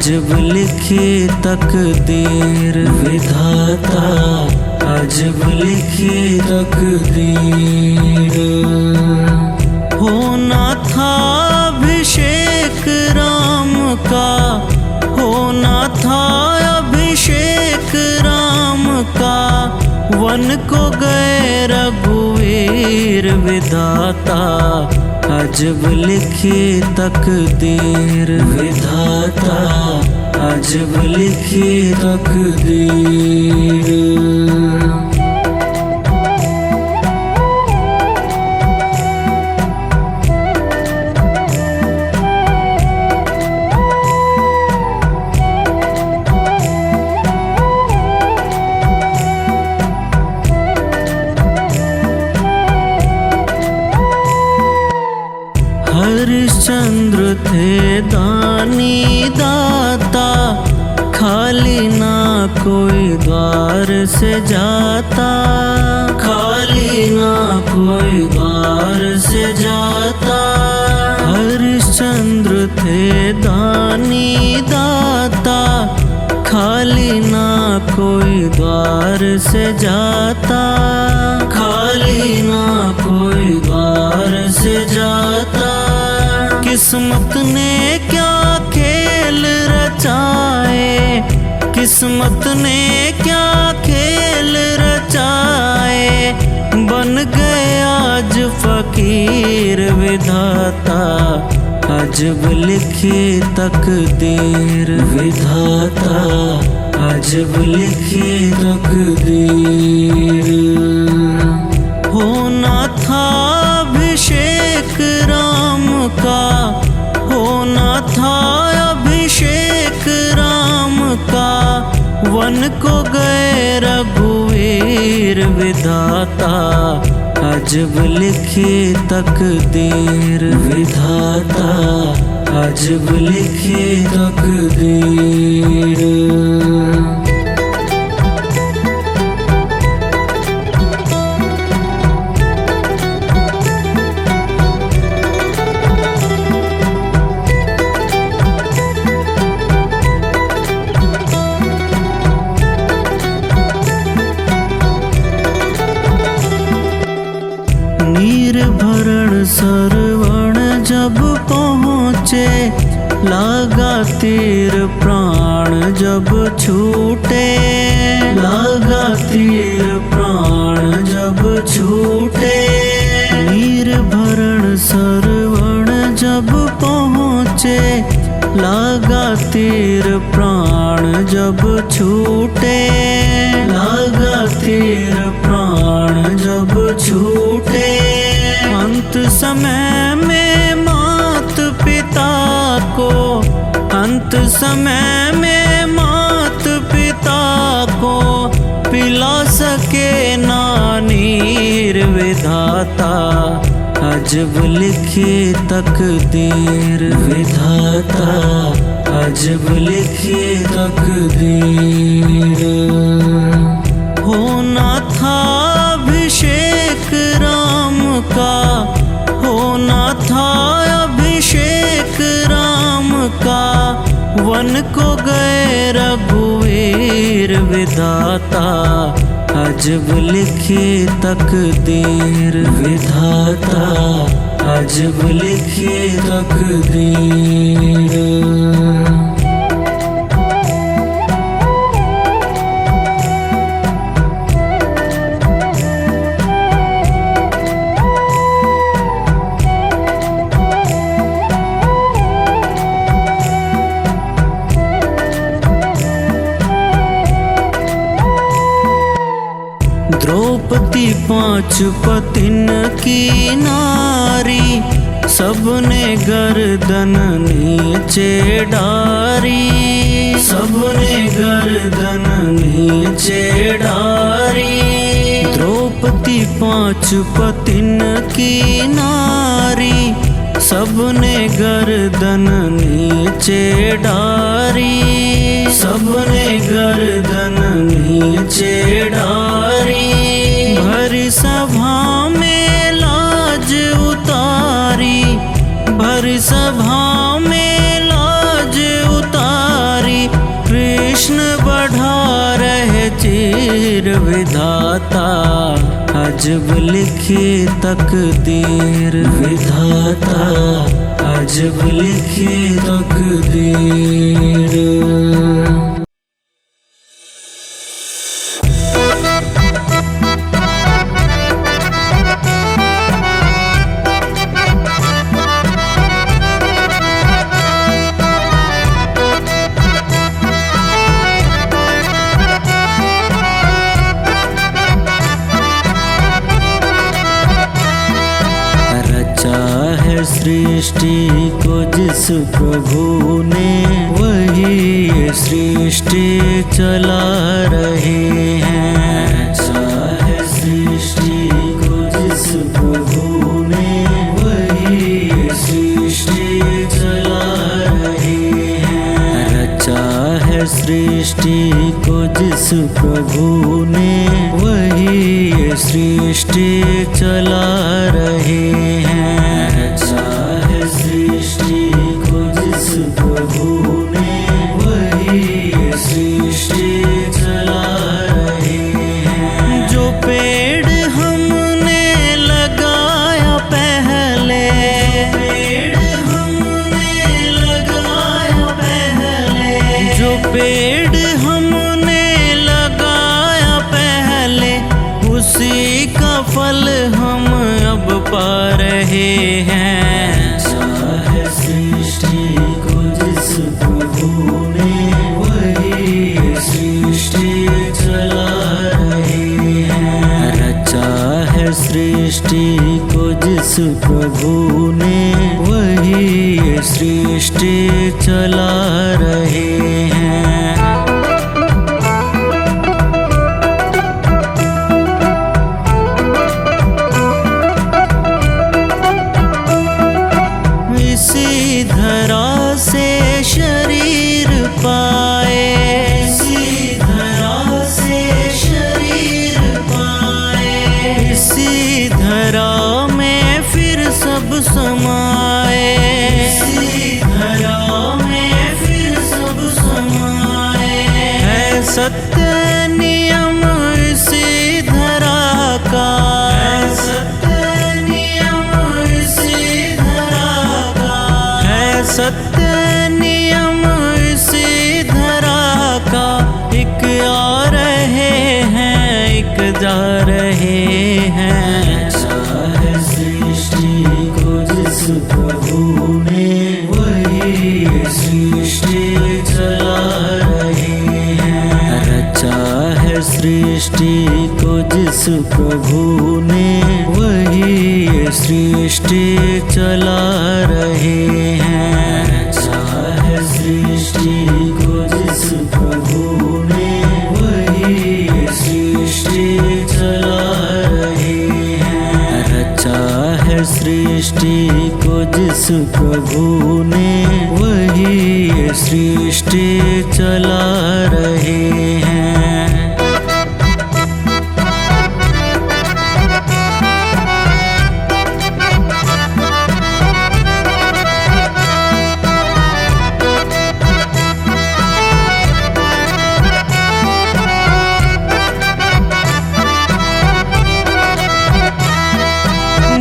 अजब लिखी तकदीर विधाता, अजब लिखी तकदीर। होना था अभिषेक राम का, होना था अभिषेक राम का, वन को गए रघुवीर विधाता, अजब लिखी तकदीर विधाता, अजब लिखी तकदीर। हरिश्चंद्र थे दानी दाता, खाली ना कोई द्वार से जाता, खाली ना कोई द्वार से जाता। हरिश्चंद्र थे दानी दाता, खाली ना कोई द्वार से जाता, खाली ना कोई द्वार से जाता। किस्मत ने क्या खेल रचाए, किस्मत ने क्या खेल रचाए, बन गए आज फकीर विधाता, अजब लिखी तकदीर विधाता, अजब लिखी तकदीर। होना था अभिषेक राम का, होना था अभिषेक राम का, वन को गए रघुवीर विधाता, अजब लिखी तकदीर विधाता, अजब लिखी तकदीर। नीर भरण सरवण जब पहुँचे, लागा तीर प्राण जब छूटे, लागा तीर प्राण जब छूटे। नीर भरण सरवण जब पहुँचे, लागा तीर प्राण जब छूटे, लागा तीर प्राण जब छूटे। अंत समय में मात पिता को, अंत समय में मात पिता को, पिला सके ना नीर विधाता, अजब लिखी तकदीर विधाता, अजब लिखी तकदीर। होना था अभिषेक राम का, होना था अभिषेक राम का, वन को गए रघुवीर विधाता, अजब लिखी तकदीर विधाता, अजब लिखी तकदीर। द्रौपदी पांच पतिन की नारी, सबने गर्दन नीचे डारी, सबने गर्दन नीचे डारी। द्रौपदी पांच पतिन की नारी, सबने गर्दन नीचे डारी, सबने गर्दन नीचे डारी। भरी सभा में लाज उतारी, भरी सभा में लाज उतारी। तकदीर विधाता, अजब लिखी तकदीर विधाता, अजब लिखी तकदीर। सृष्टि को जिस प्रभु ने, वही ये सृष्टि चला रहे हैं। चाहे सृष्टि को जिस प्रभु ने, वही ये सृष्टि चला रहे हैं। रचा है सृष्टि को जिस प्रभु ने, वही ये सृष्टि चला रहे हैं। सृष्टि को जिस प्रभु ने, वही ये सृष्टि चला रहे हैं। जो पेड़ हमने लगाया पहले, पेड़ हमने लगाया पहले, जो पेड़ हमने लगाया पहले, उसी का फल हम अब पा रहे हैं। सृष्टि को जिस प्रभु ने, वही ये सृष्टि चला रहे हैं। रचा है सृष्टि को जिस प्रभु ने, वही ये सृष्टि चला रहे हैं। धरा से शरीर पाए, इसी धरा से शरीर पाए, इसी धरा में फिर सब समाए, इसी धरा में फिर सब समाए। है सत्य नियम इसी धरा का, है सत्य नियम इसी धरा का, है सत्य नियम इसी धरा का। एक आ रहे हैं, एक जा रहे हैं। चाहे सृष्टि को जिस प्रभु ने, वही ये सृष्टि चला रहे हैं। रचा है सृष्टि को जिस प्रभु ने, वही ये सृष्टि चला रहे हैं। चाहे सृष्टि को जिस प्रभु ने, वही ये सृष्टि चला रहे हैं। रचा है सृष्टि को जिस प्रभु ने, वही ये सृष्टि चला रहे हैं।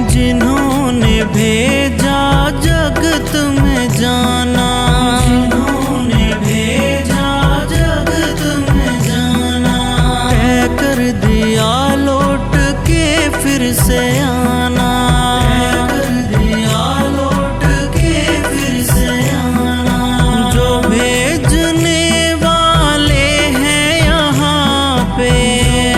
जिन्होंने भेजा जगत में जाना, जिन्होंने भेजा जगत में जाना, तय कर दिया लौट के फिर से आना, तय कर दिया लौट के फिर से आना। जो भेजने वाले हैं यहाँ पे,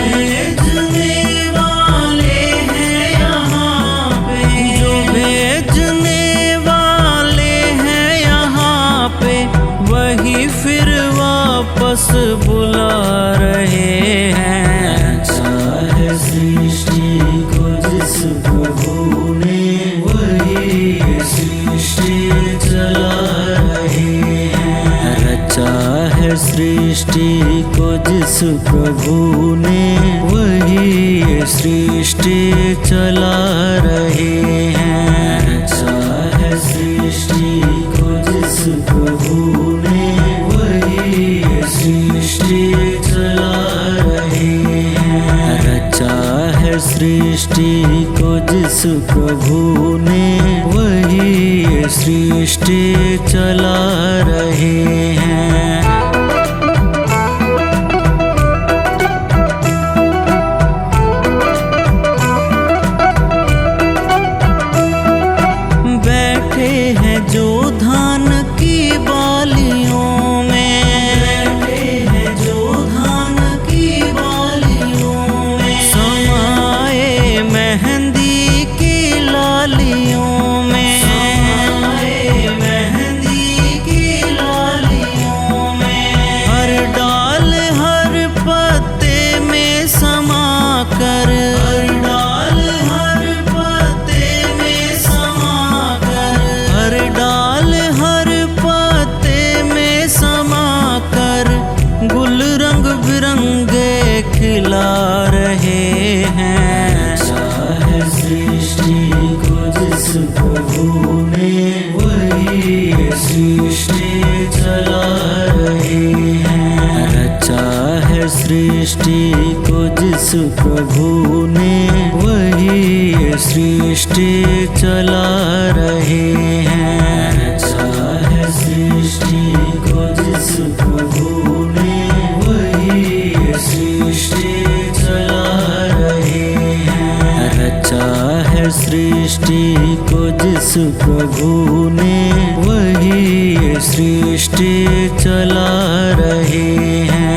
भेजने वाले हैं यहाँ पे, जो भेजने वाले हैं यहाँ पे, वही फिर वापस बुला रहे हैं। चाहे सृष्टि को जिस प्रभु ने, वही ये सृष्टि चला रहे हैं। रचा है सृष्टि को जिस प्रभु ने, वही ये सृष्टि चला रहे हैं। चाहे सृष्टि को जिस प्रभु ने, वही ये सृष्टि चला रहे सृष्टि को जिस प्रभु ने, वही ये सृष्टि चला रहे हैं। बैठे हैं जो धान की बालियों में, बैठे हैं जो धान की बालियों में, समाए मेहंदी की लालियों में, समाए मेहंदी की लालियों में। हर डाल हर पत्ते में समा कर, हर डाल हर पत्ते में समा कर, हर डाल हर पत्ते में समा कर, गुल रंग बिरंगे खिला रहे हैं। अच्छा है सृष्टि को जिस प्रभु ने, वही ये सृष्टि चला रहे हैं। अच्छा है सृष्टि को जिस प्रभु ने, वही ये सृष्टि चला रहे हैं। अच्छा है सृष्टि को जिस प्रभु ने, वही ये सृष्टि चला रहे हैं। अच्छा है सृष्टि को जिस प्रभु ने, वही ये सृष्टि चला रहे हैं।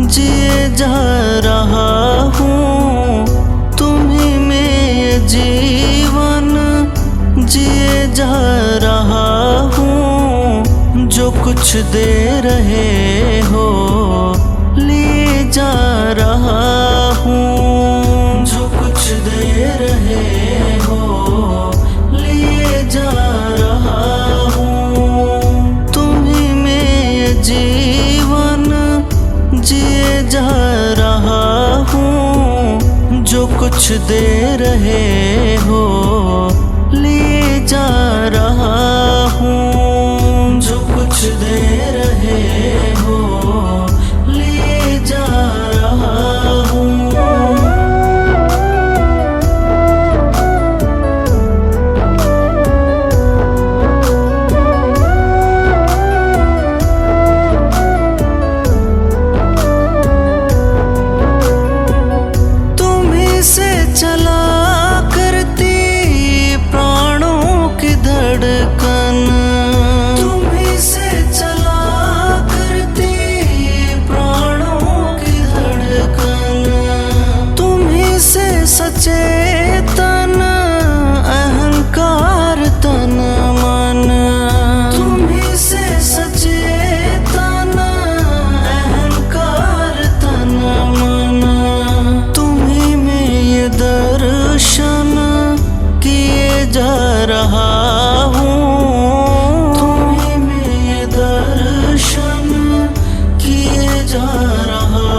जिए जा रहा हूँ, तुम्हीं में ये जीवन जिए जा रहा हूँ। जो कुछ दे रहे हो लिए जा रहा हूँ, जो कुछ दे रहे हो लिए जा रहा हूँ। तुम्हीं में ये जीवन जिए जा रहा हूँ। जो कुछ दे रहे हो लिए जा रहा हूँ, जो कुछ दे रहे हो लिए जा रहा हूँ। सचेतन अहंकार तन मन, तुम्हीं से सचेतन अहंकार तन मन। तुम्हीं में ये दर्शन किए जा रहा हूँ, तुम्हीं में ये दर्शन किए जा रहा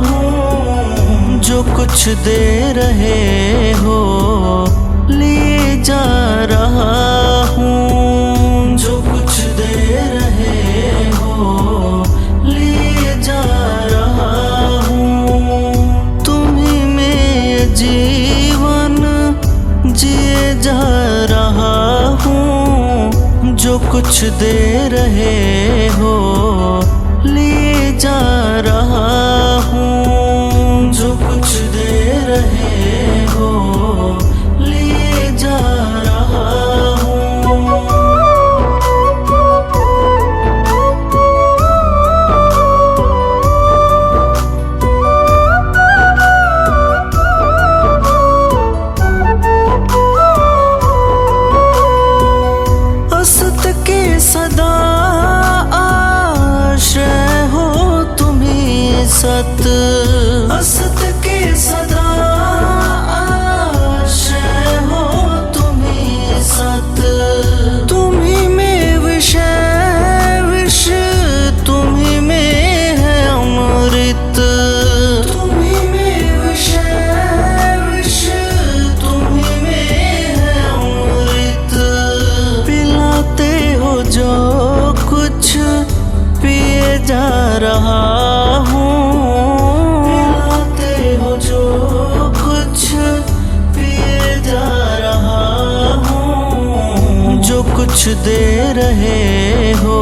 हूँ। जो कुछ दे रहे हो लिए जा रहा हूँ, जो कुछ दे रहे हो लिए जा रहा हूँ। तुम्हीं में ये जीवन जिए जा रहा हूँ। जो कुछ दे रहे हो लिए जा रहा हूँ, जो कुछ दे रहे हो लिए जा रहा हूँ। असत के सदा आश्रय हो तुम्हीं सत, असत के सदा आश्रय हो तुम्हीं सत। तुम्हीं में विषय विष रहा हूँ। पिलाते हो जो कुछ पिए जा रहा हूँ। जो कुछ दे रहे हो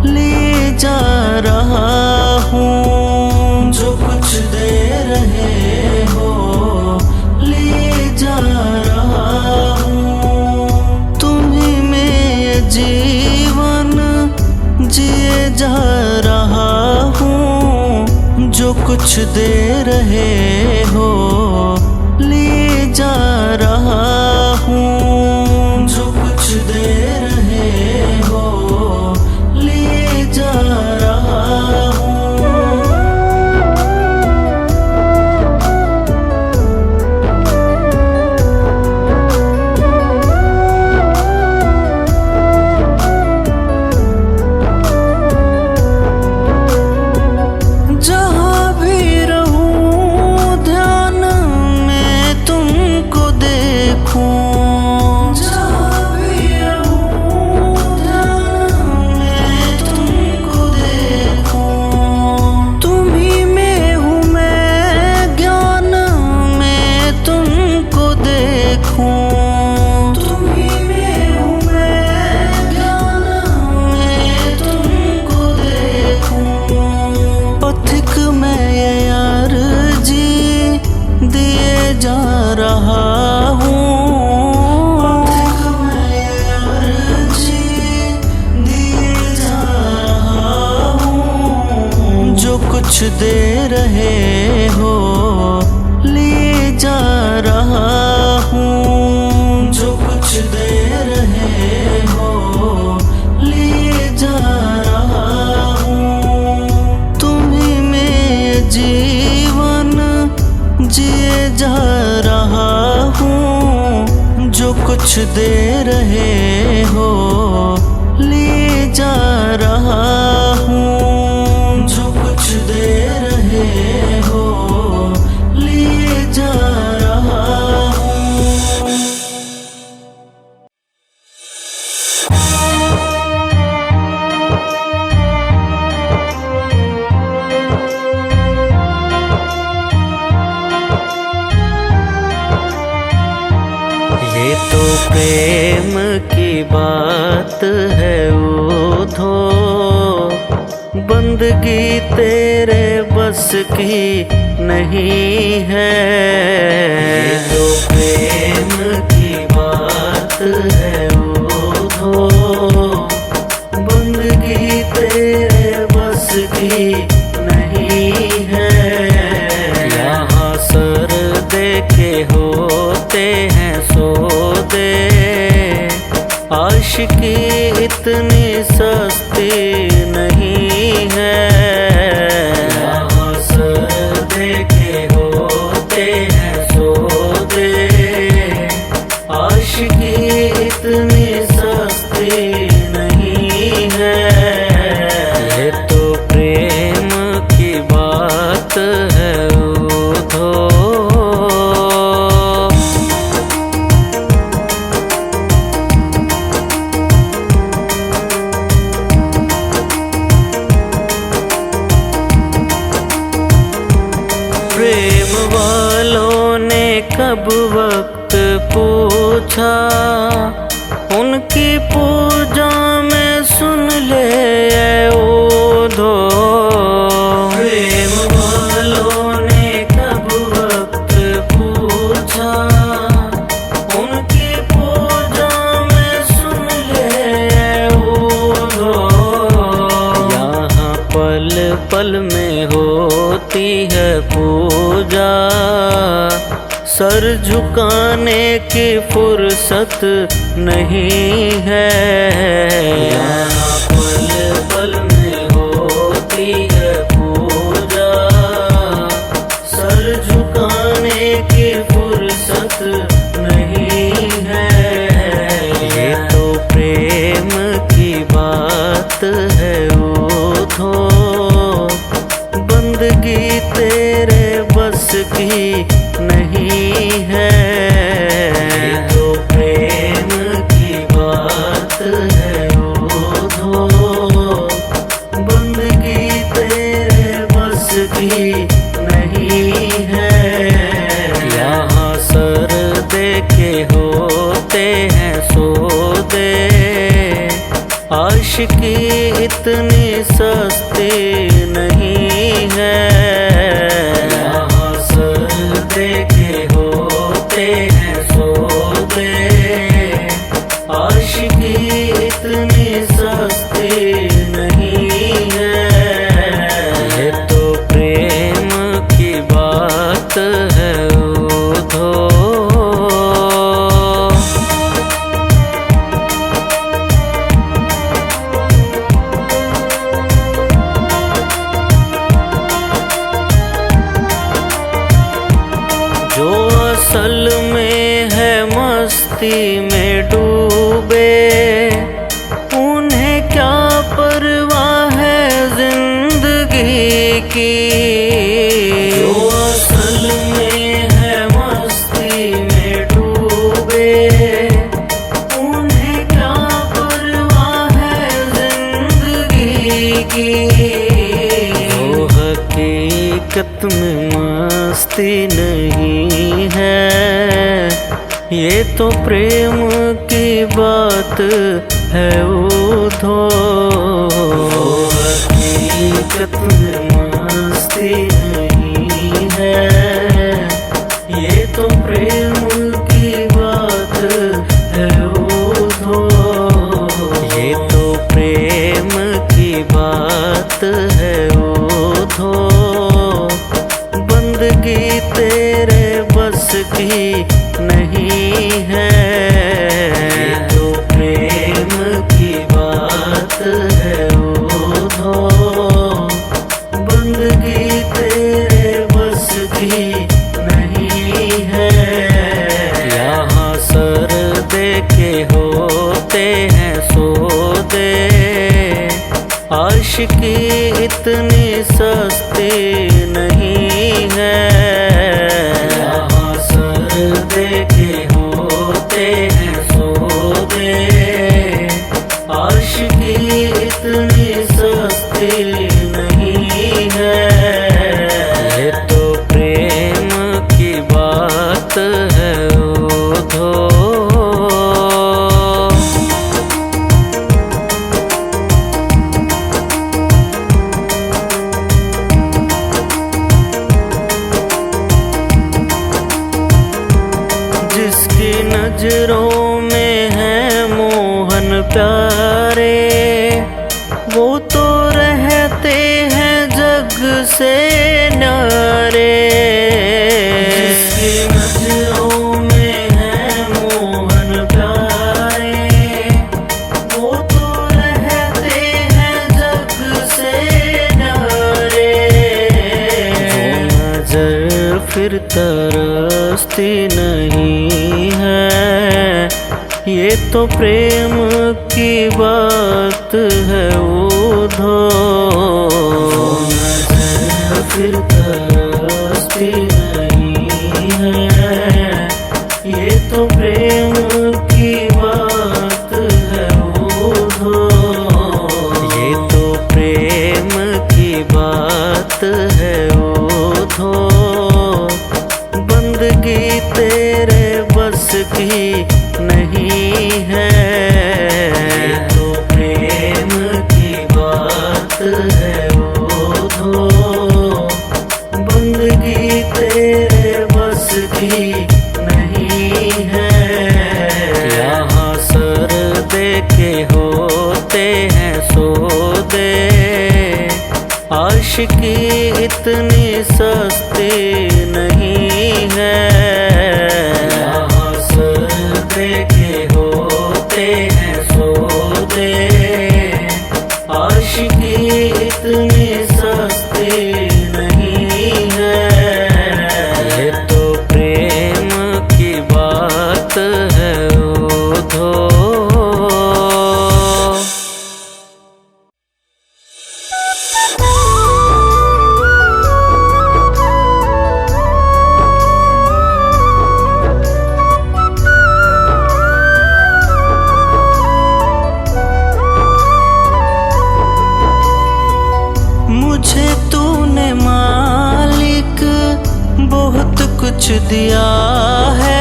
लिए जा रहा हूँ। जो कुछ दे रहे हो लिए जा रहा हूँ। तुम्हीं में ये जीवन जिए जा रहा हूँ। जो कुछ दे रहे हो लिए जा रहा हूँ। जो कुछ दे रहे हो लिए जा रहा हूँ। जहाँ भी रहूं ध्यान में तुमको देखूं। जहाँ भी रहूं ध्यान में तुमको देखूं। तुम्हीं में हूँ मैं ज्ञान में तुमको देखूं। तुम्हीं में हूँ मैं ज्ञान में तुमको देखूं। पथिक में ये अर्जी दिए जा रहा हूँ। पथिक में ये अर्जी दिए जा रहा हूँ। जो कुछ दे रहे हो लिए जा रहा हूँ। जो कुछ दे रहे हो लिए जा रहा हूँ। तुम्हीं में जीवन जिए जा रहा हूँ। जो कुछ दे रहे हो लिए जा रहा हूँ। जो कुछ दे रहे हो लिए जा रहा हूँ। ये तो प्रेम की बात है उधो। बंदगी तेरे बस की नहीं है। ये तो प्रेम की बात है उधो। बंदगी तेरे बस की नहीं है। यहाँ सर दे के होते हैं सौदे। आशिकी इतनी सस्ती नहीं है। यहाँ सर दे के होते हैं सौदे। आशिकी इतनी सस्ती नहीं है। ये तो प्रेम की बात है उधो। प्रेम वालों ने कब वक्त पूछा। उनकी पूजा में सुन ले ऐ ओधो। प्रेम वालों ने कब वक्त पूछा। उनकी पूजा में सुन ले ऐ ओधो। यहाँ पल पल में होती है पूजा। सर झुकाने की फुर्सत नहीं है। यहाँ पल पल में होती है पूजा। सर झुकाने की फुर्सत नहीं है। ये तो प्रेम की बात है उधो। बंदगी तेरे बस की नहीं है। तो प्रेम की बात है उधो। बंदगी तेरे की नहीं है। यहाँ सर दे के होते हैं सौदे, आशिकी इतनी सस्ती नहीं है। यहाँ सर दे के होते हैं सौदे, आशिकी इतनी सस्ती नहीं है। ये तो प्रेम की बात है उधो। जो असल में है मस्ती में डूबे, उन्हें क्या परवाह है जिंदगी की। जो असल में है मस्ती में डूबे, उन्हें क्या परवाह है जिंदगी की। वो हकीकत में मस्ती नहीं है, ये तो प्रेम की बात है उधो। हकीकत में मस्ती नहीं है, ये तो प्रेम की बात है उधो। ये तो प्रेम की बात है उधो। बंदगी तेरे बस की नहीं है, ये तो प्रेम की बात है उधो। बंदगी तेरे बस की नहीं है। यहाँ सर दे के होते हैं सौदे, आशिकी इतनी सस्ती नहीं है। यहाँ सर दे के होते हैं सौदे, आशिकी इतनी सस्ती नहीं है। ये तो प्रेम की बात है उधो। जिसकी नजरों में है मोहन प्यारे, वो तो रहते हैं जग से न्यारे। जिसकी नजरों में है मोहन प्यारे, वो तो रहते हैं जग से न्यारे। नजर फिर तरसती नहीं है, ये तो प्रेम की बात है उधो। नजर फिर तरसती नहीं है, ये तो प्रेम की बात है उधो। ये तो प्रेम की बात है उधो। बंदगी तेरे बस की नहीं है, ये तो प्रेम की बात है उधो। बंदगी तेरे बस की नहीं है। यहाँ सर दे के होते हैं सौदे, आशिकी इतनी सस्ती नहीं है। यहाँ सर दे के होते हैं सौदे, आशिकी इतनी सस्ती नहीं है। ये तो प्रेम की बात है उधो। कुछ दिया है,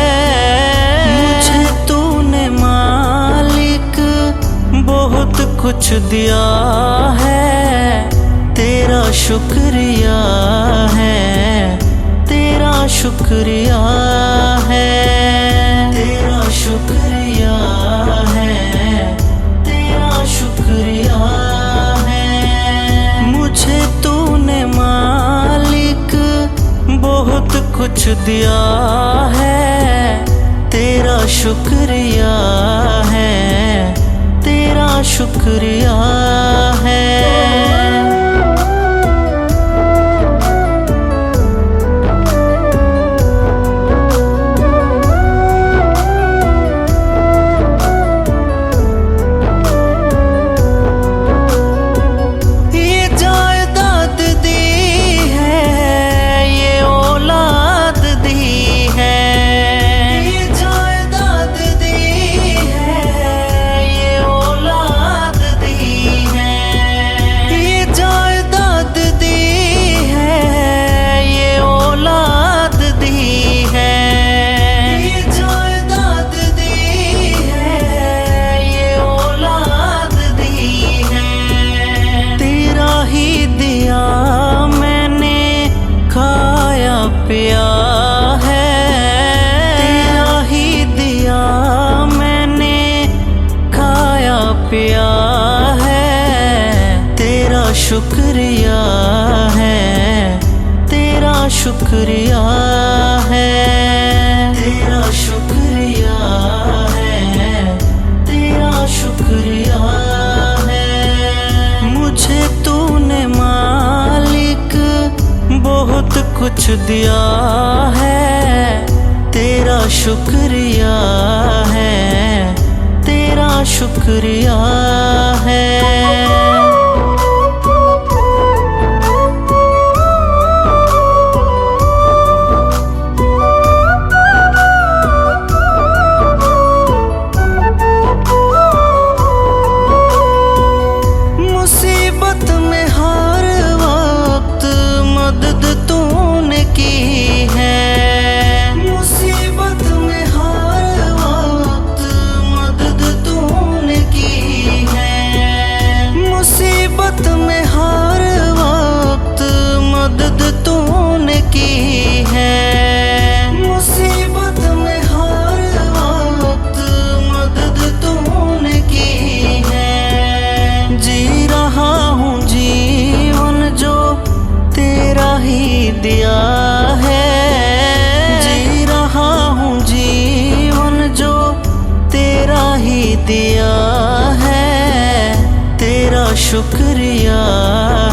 मुझे तूने मालिक बहुत कुछ दिया है। तेरा शुक्रिया है, तेरा शुक्रिया है, तेरा शुक्रिया है, तेरा शुक्रिया है। मुझे तूने मालिक बहुत कुछ दिया है। तेरा शुक्रिया है, तेरा शुक्रिया है। पिया है तेरा ही दिया मैंने, खाया पिया है। तेरा शुक्रिया है, तेरा शुक्रिया है, तेरा शुक्रिया है, तेरा शुक्रिया है। मुझे तूने मालिक बहुत कुछ दिया है। तेरा शुक्रिया है, तेरा शुक्रिया है। मुसीबत में हर वक्त मदद तूने की है। मुसीबत में हर वक्त मदद तूने की है। मुसीबत में हर वक्त मदद तूने की है। मुसीबत में हर वक्त मदद तूने की है। जी रहा हूँ जीवन जो तेरा ही दिया है। जी रहा हूँ जीवन जो तेरा ही दिया है। तेरा शुक्रिया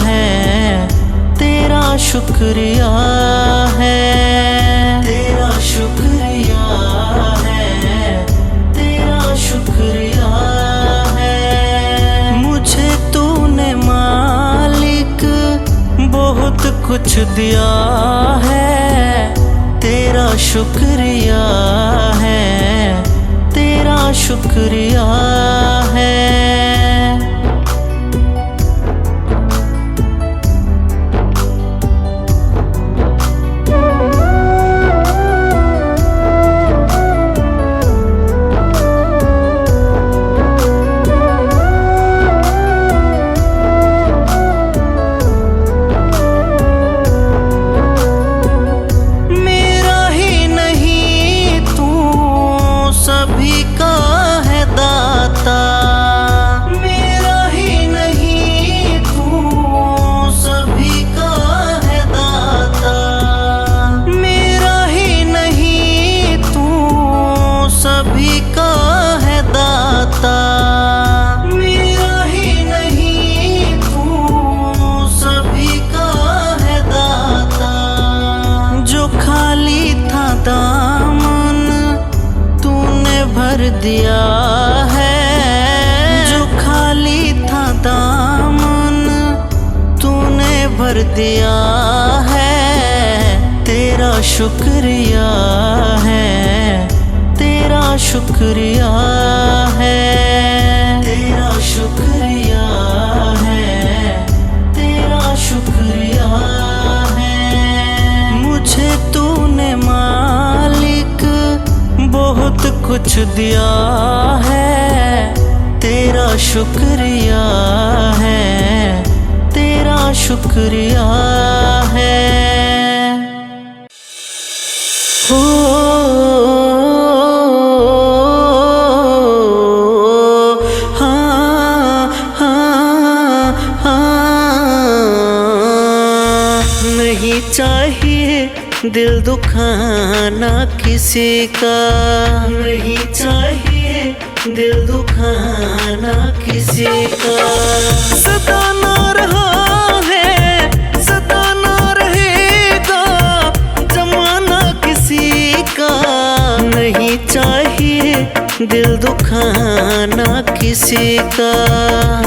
है, तेरा शुक्रिया है, तेरा शुक्रिया है, तेरा शुक्रिया है। मुझे तूने मालिक बहुत कुछ दिया है। तेरा शुक्रिया है, तेरा शुक्रिया है। सभी का है दाता, मेरा ही नहीं तू सभी का है दाता। मेरा ही नहीं तू सभी का है दाता। मेरा ही नहीं तू सभी का है दाता। जो खाली था दामन भर दिया है। जो खाली था दामन तूने भर दिया है। तेरा शुक्रिया है, तेरा शुक्रिया है, तेरा शुक्रिया है, तेरा शुक्रिया है। मुझे तूने दिया है, तेरा शुक्रिया है, तेरा शुक्रिया है। हो हाँ हाँ हाँ, नहीं चाहिए दिल दुखाना किसी का, नहीं चाहिए दिल दुखाना किसी का। सताना रहा है, सताना रहेगा जमाना किसी का। नहीं चाहिए दिल दुखाना किसी का,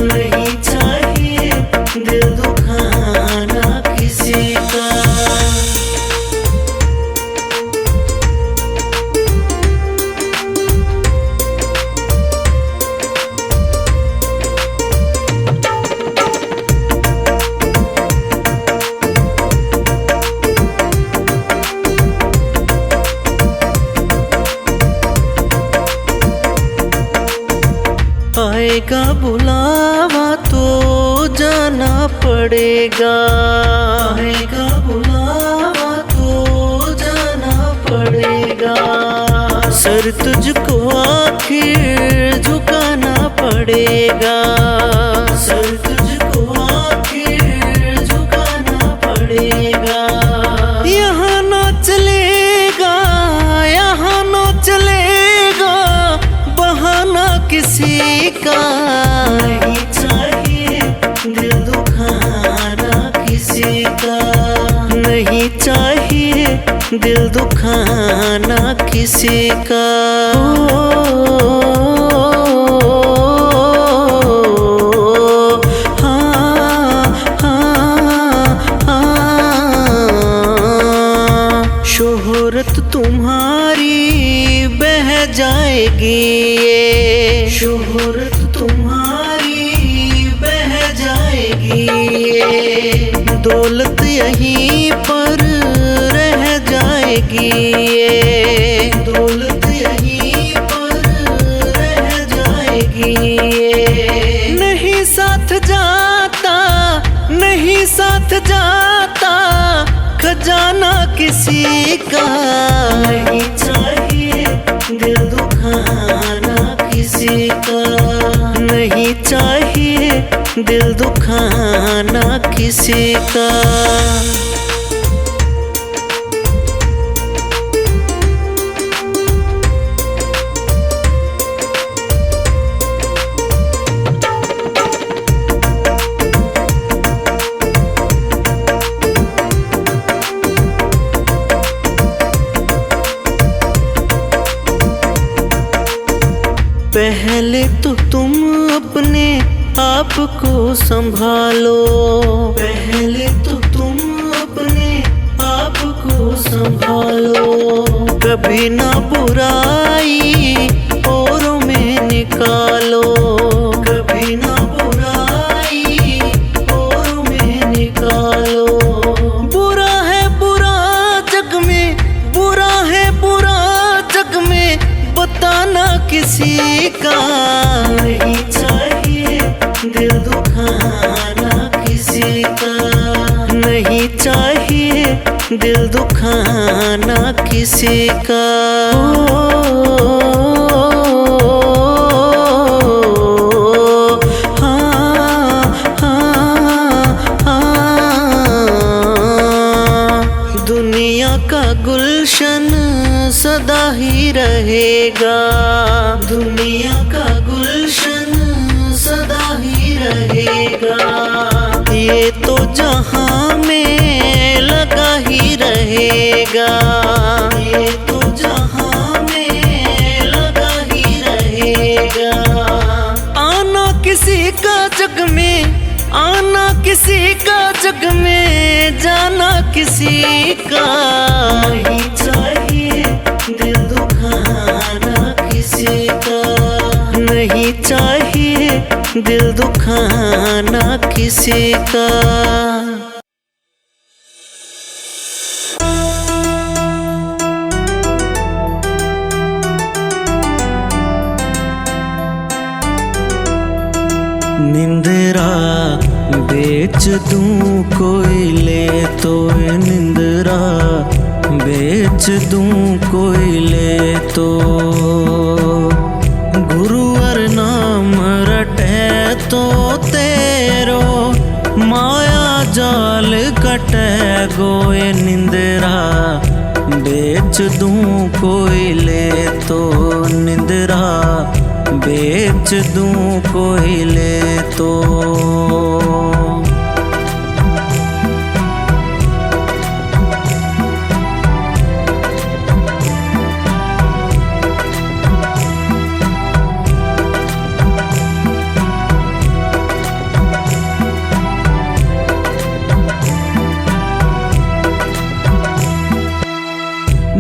नहीं चाहिए दिल दुखाना किसी का। आएगा बुलावा तो जाना पड़ेगा, आएगा बुलावा तो जाना पड़ेगा। सर तुझको आखिर झुकाना पड़ेगा, सर तुझको आखिर झुकाना पड़ेगा। यहाँ ना चलेगा, यहाँ ना चलेगा बहाना किसी का। नहीं चाहिए दिल दुखाना किसी का, नहीं चाहिए दिल दुखाना किसी का। हाँ हाँ हाँ, शोहरत तुम्हारी बह जाएगी, ये शोहरत तुम्हारी बह जाएगी। ये दौलत यहीं पर रह जाएगी, ये दौलत यहीं पर रह जाएगी। ये नहीं साथ जाता, नहीं साथ जाता खजाना किसी का। नहीं चाहिए दिल दुखाना किसी का, नहीं चाहिए दिल दुखाना किसी का। पहले तो तुम अपने आप को संभालो, पहले तो तुम अपने आप को संभालो। कभी ना बुराई औरों में निकालो, कभी ना बुराई औरों में निकालो। बुरा है बुरा जग में, बुरा है बुरा जग में बताना किसी का। नहीं चाहिए दिल दुखाना किसी का, नहीं चाहिए दिल दुखाना किसी का। हाँ हाँ हाँ, दुनिया का गुलशन सदा ही रहेगा, दुनिया का गुलशन सदा ही रहेगा। ये तो जहां में लगा ही रहेगा, ये तो जहां में लगा ही रहेगा। आना किसी का जग में, आना किसी का जग में, जाना किसी का। नहीं चाहिए दिल दुखाना किसी का, नहीं चाहिए दिल दुखाना किसी का। निंदरा बेच दूं कोई ले तो, निंदरा बेच दूं कोई ले तो। गुरुवर नाम रटे तो तेरो, माया जाल कटे गोए। निंदरा बेच दूं कोई ले तो, निंदरा बेच दूं कोई ले तो।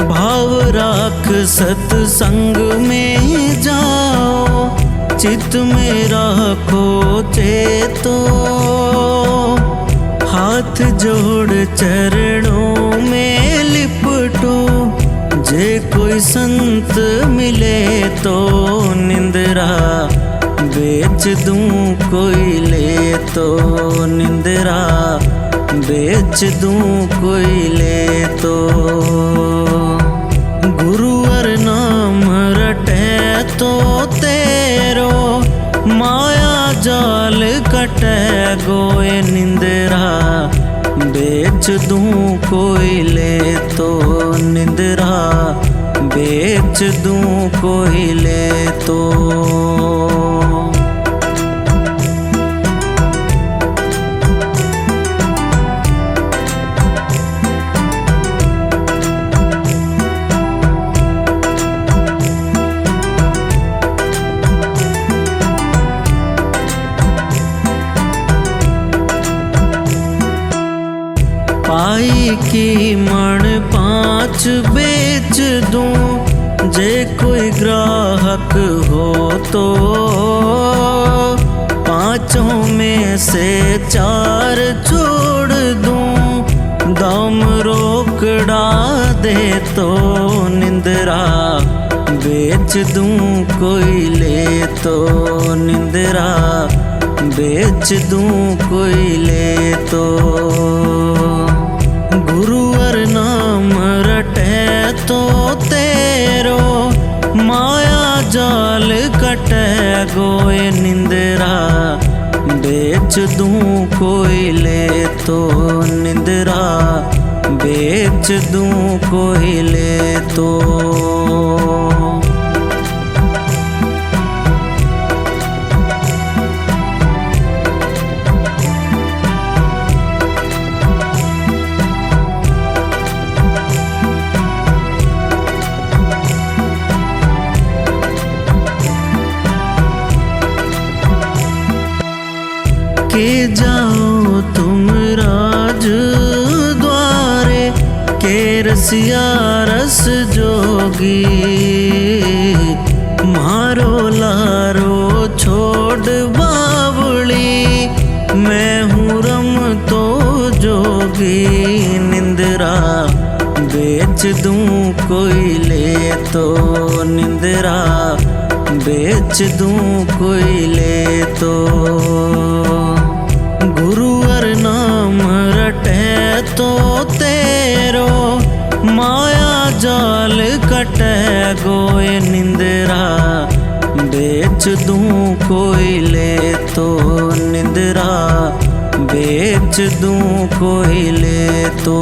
भाव राख सत्संग में जाओ, चित में राखो चेतो। हाथ जोड़ चरणों में लिपटो, जे कोई संत मिले तो। निंदरा बेच दूं कोई ले तो, निंदरा बेच दूं कोई ले तो। गुरुवर नाम रटे तो तेरो, माया जाल कटे गोए। निंदरा बेच दूं कोई ले तो, निंदरा बेच दूं कोई ले तो। पाई की मण 5 बेच दूं, जे कोई ग्राहक हो तो। 5 में से 4 छोड़ दूं, दाम रोकड़ा दे तो। निंदरा बेच दूं कोई ले तो, निंदरा बेच दूं कोई ले तो। गुरुवर नाम रटे तो तेरो, माया जाल कटे गोए। निंदरा बेच दूं कोई ले तो, निंदरा बेच दूं कोई ले तो। के जाओ तुम राज द्वारे, के रसिया रस जोगी। मारो लारो छोड़ बावड़ी, मैं हूँ रम तो जोगी। निंदरा बेच दूं कोई ले तो, निंदरा बेच दूं कोई ले तो। गुरुवर नाम रटे तो तेरो, माया जाल कटे गोए। निंदरा बेच दूं कोई ले तो, निंदरा बेच दूं कोई ले तो।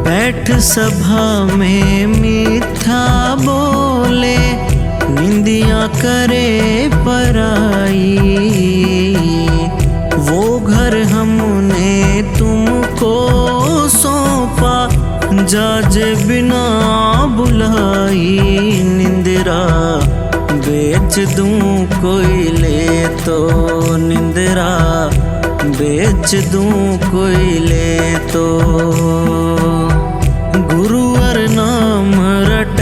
बैठ सभा में मीठा बोले, निंदिया करे पराई। वो घर हमने तुमको सौंपा, जाजे बिना बुलाई। निंदरा बेच दूं कोई ले तो, निंदरा बेच दूं कोई ले तो। गुरुवर नाम रट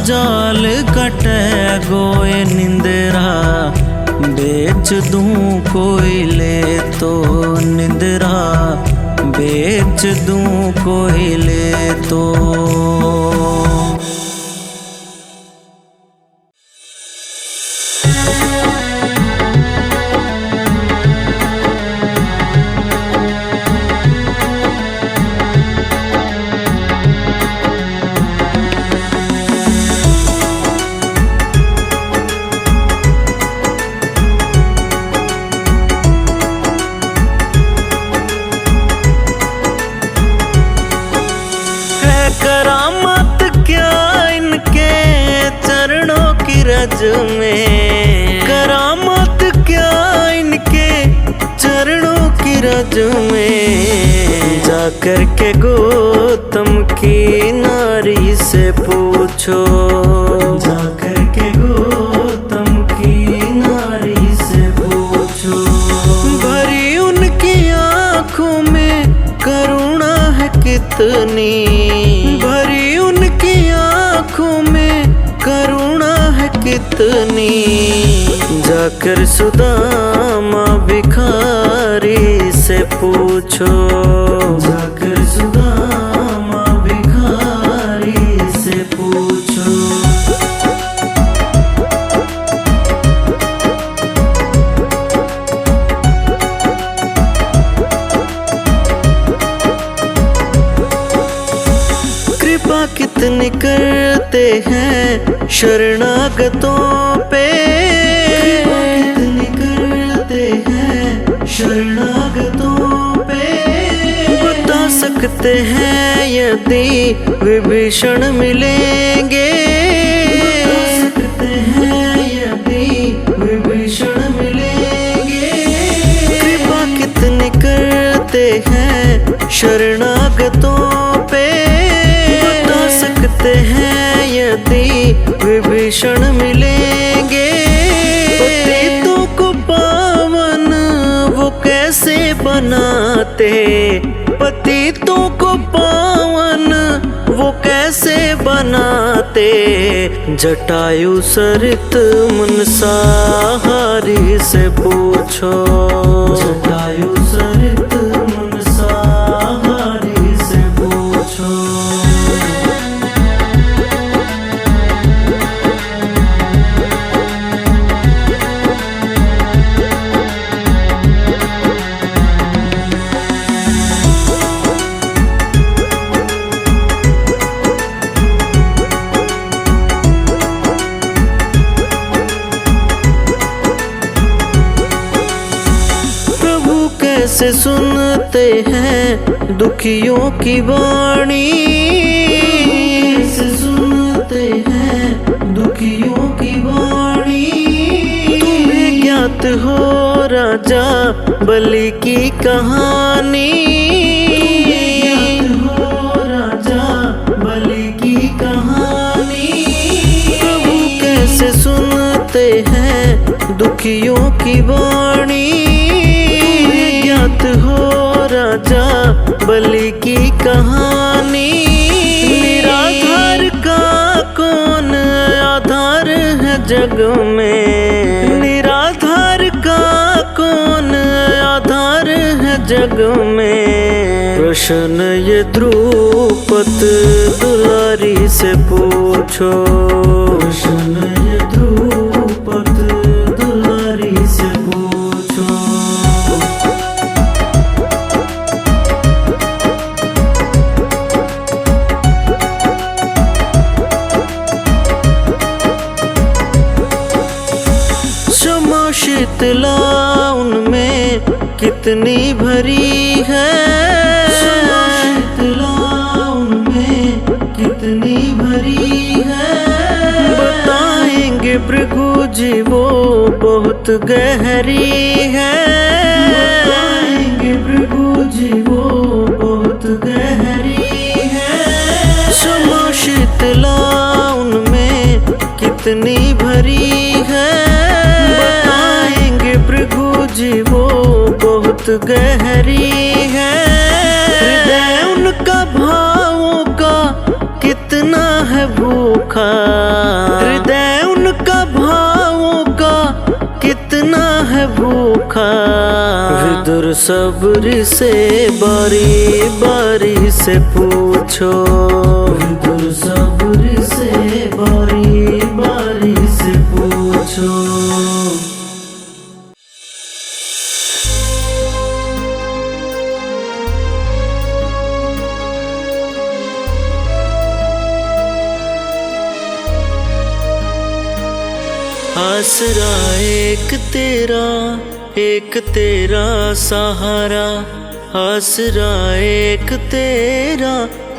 जाल कटे गोए निंदरा, बेच दूं कोई ले तो निंदरा, बेच दूं कोई ले तो। करामत क्या इनके चरणों की रज में, करामत क्या इनके चरणों की रज में। जाकर के गौतम की नारी से पूछो, जाकर के गौतम की नारी से पूछो। भरी उनकी आँखों में करुणा है कितनी, भरी उनकी आँखों में करुणा है कितनी। जाकर सुदामा भिखारी से पूछो, जाकर सुदामा भिखारी से पूछो। कृपा कितनी करते हैं शरणागतों पे, कृपा कितनी करते हैं शरणागतों पे। बता सकते हैं यदि विभीषण मिलेंगे, बता सकते हैं यदि विभीषण मिलेंगे। कृपा कितनी करते हैं शरणागतों पे, सकते हैं यदि विभीषण मिलेंगे। पतितों को पावन वो कैसे बनाते, पतितों को पावन वो कैसे बनाते। जटायु सरित मनसाहारी से पूछो, जटायु सरित मनसाहारी से पूछो। कैसे सुनते हैं दुखियों की वाणी, कैसे सुनते हैं दुखियों की वाणी। तुम्हें ज्ञात हो राजा बलि की कहानी, तुम्हें ज्ञात हो राजा बलि की कहानी। प्रभु कैसे सुनते हैं दुखियों की वाणी, हो राजा बलि की कहानी। निराधार का कौन आधार है जग में, निराधार का कौन आधार है जग में। प्रश्न ये द्रुपद दुलारी से पूछो, प्रश्न ये द्रुपद दुलारी से पूछो। शीतला उनमें कितनी भरी है, शीतला उनमें कितनी भरी है। बताएंगे भृगु जी वो बहुत गहरी है, बताएंगे भृगु जी वो बहुत गहरी है। क्षमा शीतला उनमें कितनी भरी है, जी वो बहुत गहरी है। हृदय उनका भावों का कितना है भूखा, भूखा। हृदय उनका भावों का कितना है भूखा। विदुर सबरी से बारी बारी से पूछो। विदुर सबरी से बारी बारी से पूछो। आसरा एक तेरा सहारा। आसरा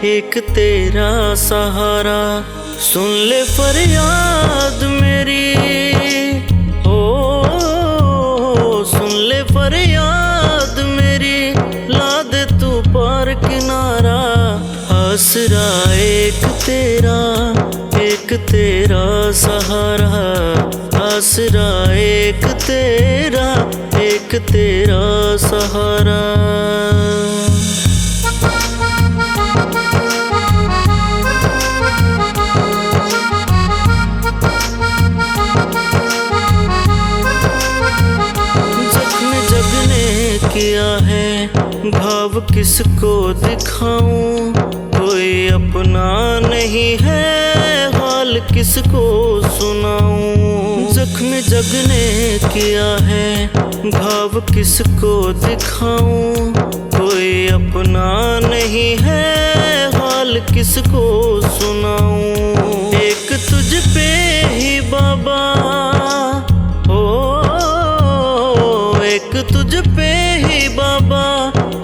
एक तेरा सहारा। सुन ले फरियाद मेरी, हो सुन ले फरियाद मेरी, ला दे तू पार किनारा। आसरा एक तेरा सहारा। आसरा एक तेरा सहारा। जख्म जग ने किया है, भाव किसको दिखाऊं। कोई अपना नहीं है, हाल किसको सुनाऊं। जख्म जग ने किया है, भाव किसको दिखाऊं। कोई अपना नहीं है, हाल किसको सुनाऊं। एक तुझ पे ही बाबा, हो एक तुझ पे ही बाबा,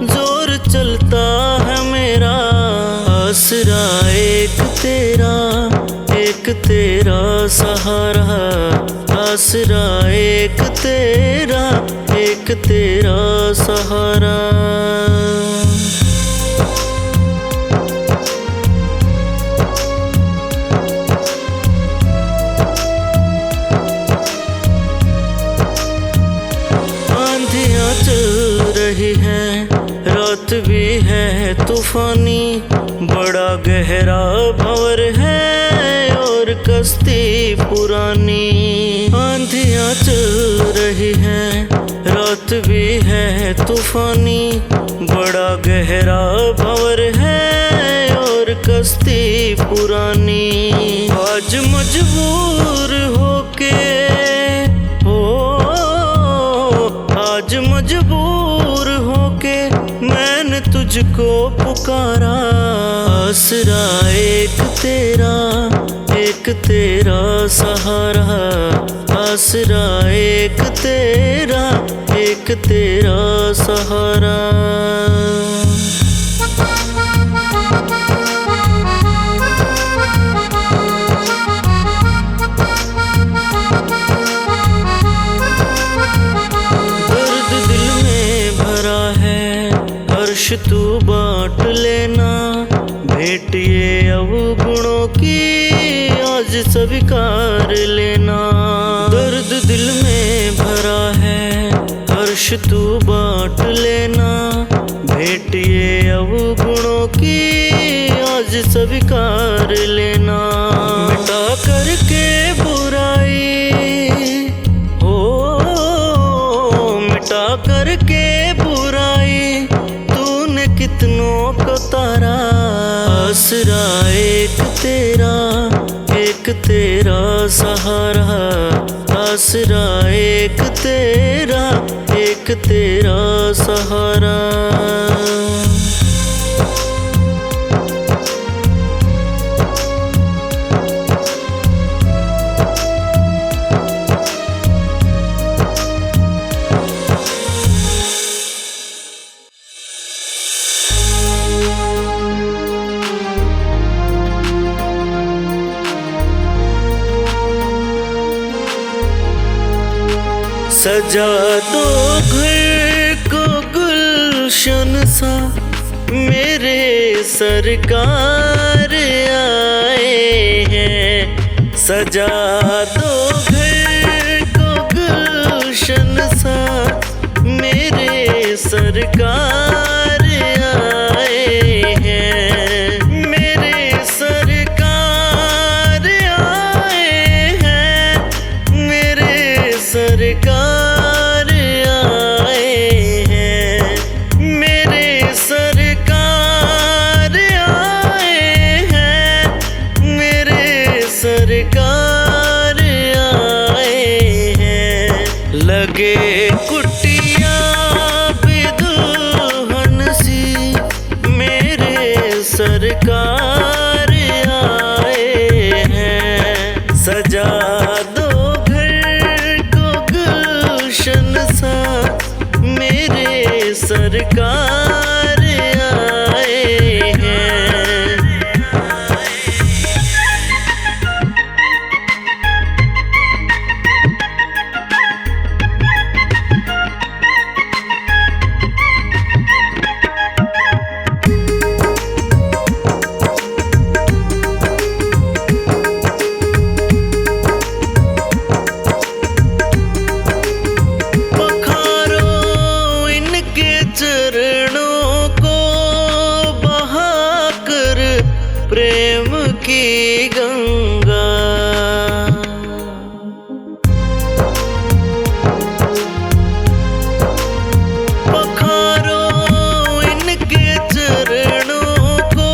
जोर चलता है मेरा। आसरा एक तेरा सहारा। आसरा एक तेरा सहारा। आंधियाँ चल रही हैं, रात भी है तूफानी। बड़ा गहरा भंवर है और कश्ती पुरानी। आंधियाँ चल रही हैं, रात भी है तूफानी। बड़ा गहरा भंवर है और कश्ती पुरानी। आज मजबूर होके, हो आज मजबूर होके मैंने तुझको पुकारा। आसरा एक तेरा सहारा। आसरा एक तेरा सहारा। दर्द दिल में भरा है, हर्ष तू बांट लेना। भेंट ये अवगुणों की आज स्वीकार लेना। दर्द दिल में भरा है, हर्ष तू बांट लेना। भेंट ये अवगुणों की आज स्वीकार लेना। मिटा करके बुराई, हो मिटा करके बुराई, तूने कितनों को तारा। आसरा एक तेरा सहारा। आसरा एक तेरा सहारा। सजा दो घर को गुलशन सा, मेरे सरकार आए हैं। सजा दो घर को गुलशन सा, मेरे सरकार आए हैं। मेरे सरकार सरकार आए हैं, मेरे सरकार आए हैं, मेरे सरकार आए हैं। लगे कुटिया भी दुल्हन सी, मेरे सरकार आए हैं। सजा दो घर को गुलशन सा, मेरे सरकार आए हैं। चरणों को बहाकर प्रेम की गंगा, पखारो इनके चरणों को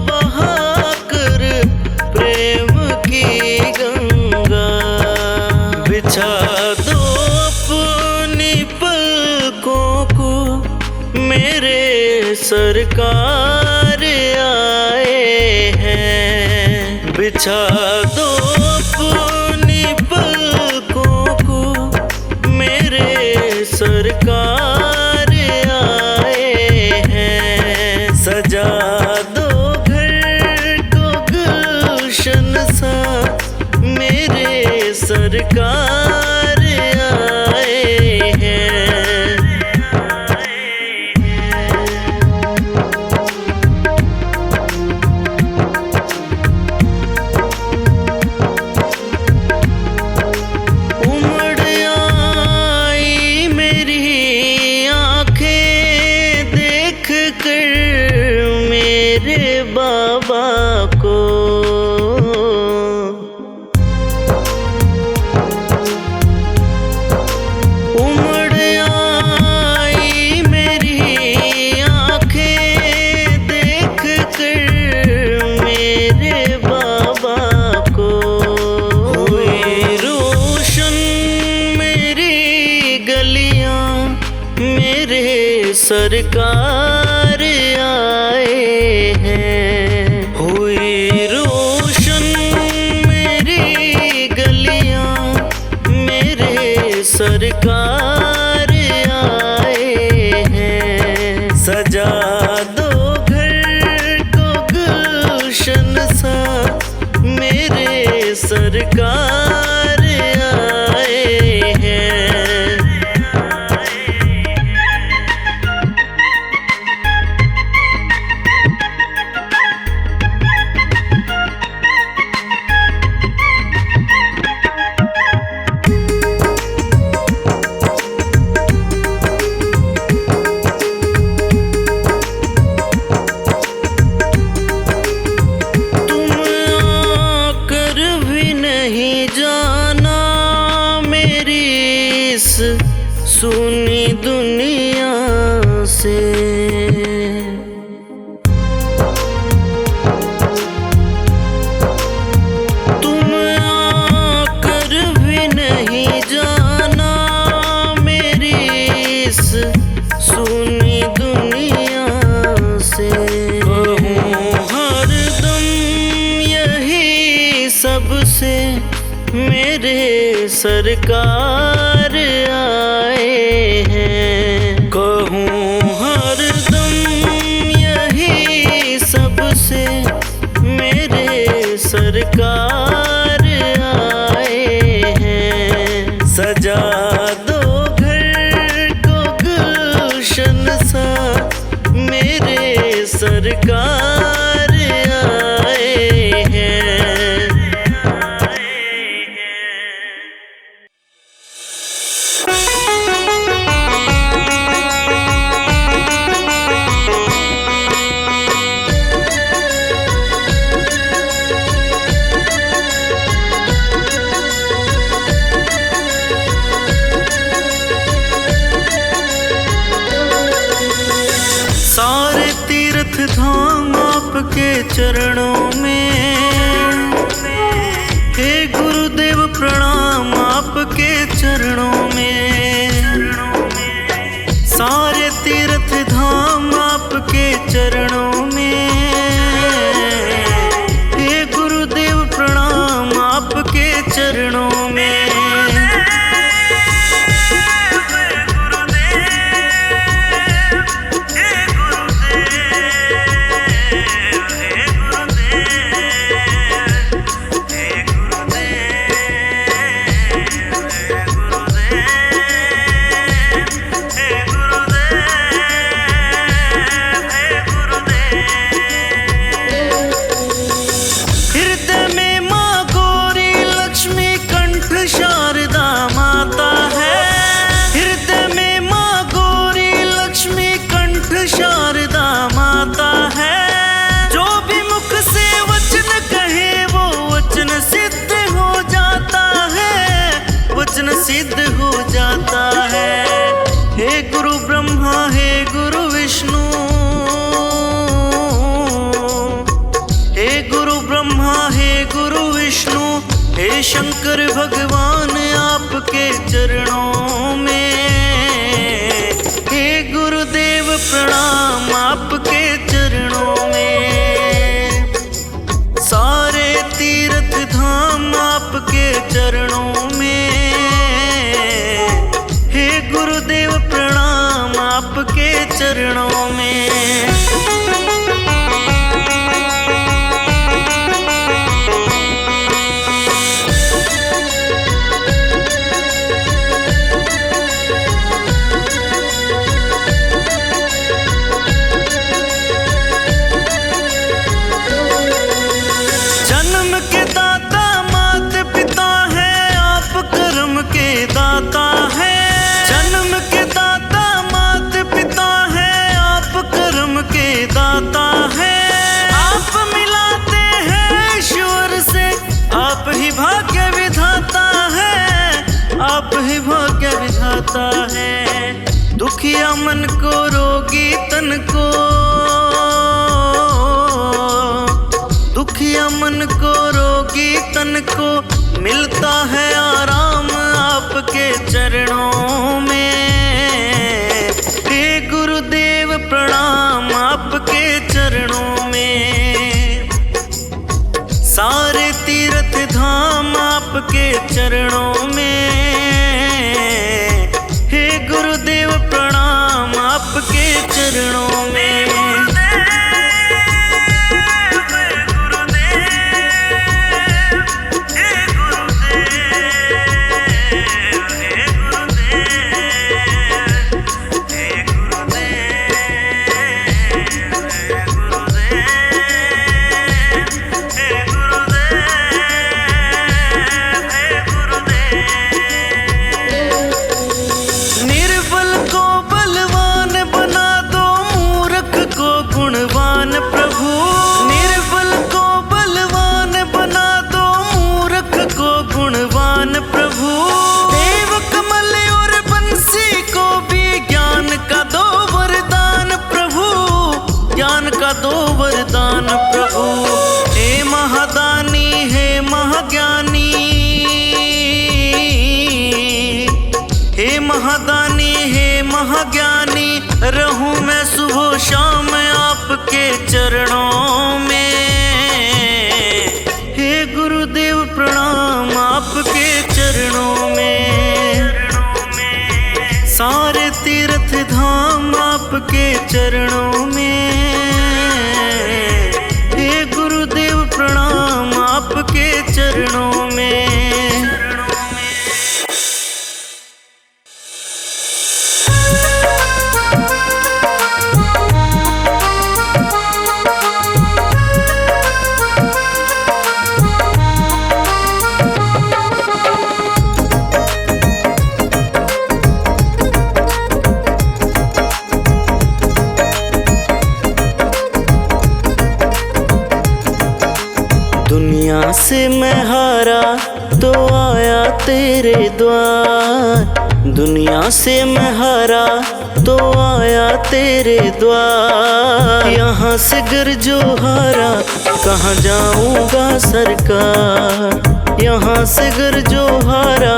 बहाकर प्रेम की गंगा। बिछा दो अपनी पलकों को, मेरे सरकार आए हैं। बिछा दो अपनी पलकों को, मेरे सरकार आए हैं। सजा दो घर को गुलशन सा, मेरे सरकार आए हैं। मेरे बाबा को उमड़ आई मेरी आंखें देख कर मेरे बाबा को। हुई रोशन मेरी गलियां, मेरे सरकार आए हैं। हुई रोशन मेरी गलियां, मेरे सरकार आए हैं। सजा दो घर को गुलशन सा, मेरे सरकार आए हैं। सुनी दुनिया से तुम आकर भी नहीं जाना मेरी इस सुनी दुनिया से। कहूँ हरदम यही सबसे, मेरे सरकार आए हैं। कहूँ हरदम यही सबसे, मेरे सरकार आए हैं। सजा दो घर को गुलशन सा, मेरे सरकार आए हैं। चरणों में। हे गुरुदेव प्रणाम आपके चरणों में। सारे तीर्थ धाम आपके चरणों में। हे गुरुदेव प्रणाम आपके चरणों में। सिद्ध हो जाता है। हे गुरु ब्रह्मा हे गुरु विष्णु। हे गुरु ब्रह्मा हे गुरु विष्णु। हे शंकर भगवान आपके चरणों में। हे गुरुदेव प्रणाम आपके चरणों में। सारे तीर्थ धाम आपके चरणों में। गुरुदेव प्रणाम आपके चरणों में। जन्म के दाता माता पिता है आप कर्म के दाता है। जन्म के दाता माता पिता है आप कर्म के दाता है। आप मिलाते हैं ईश्वर से आप ही भाग्य विधाता है। आप ही भाग्य विधाता है। दुखिया मन को रोगी तन को। दुखिया मन को रोगी तन को मिलता है आराम आपके चरणों में। हे गुरुदेव प्रणाम आपके चरणों में। सारे तीर्थ धाम आपके चरणों में। हे गुरुदेव प्रणाम आपके चरणों में। दो वरदान प्रभु। हे महादानी हे महाज्ञानी। हे महादानी हे महाज्ञानी। रहूं मैं सुबह शाम आपके चरणों में। हे गुरुदेव प्रणाम आपके चरणों में। सारे तीर्थ धाम आपके चरणों में। हे गुरुदेव प्रणाम आपके चरणों में। दुनिया से मैं हारा तो आया तेरे द्वार। दुनिया से मैं हारा तो आया तेरे द्वार। यहाँ से गर जो हारा कहाँ जाऊंगा सरकार। यहाँ से गर जो हारा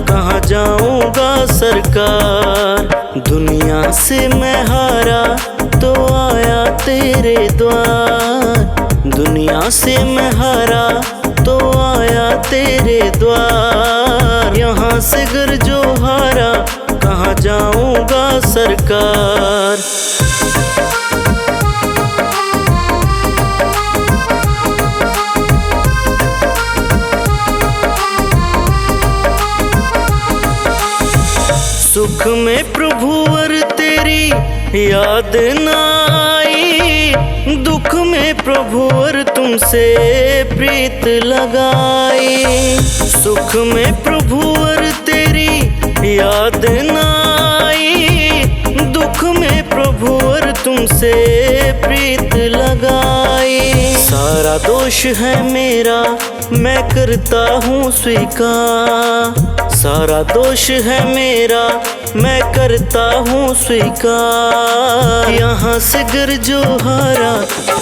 कहाँ जाऊंगा सरकार। दुनिया से मैं हारा तो आया तेरे द्वार। दुनिया से मैं हारा तो आया तेरे द्वार। यहाँ से गर जो हारा कहाँ जाऊंगा सरकार। सुख में प्रभुवर तेरी याद न आई। दुख में प्रभुवर तुमसे प्रीत लगाई। सुख में प्रभुवर तेरी याद न आई। दुख में प्रभुवर तुमसे प्रीत लगाई। सारा दोष है मेरा मैं करता हूँ स्वीकार। सारा दोष है मेरा मैं करता हूँ स्वीकार। यहाँ से गर जो हारा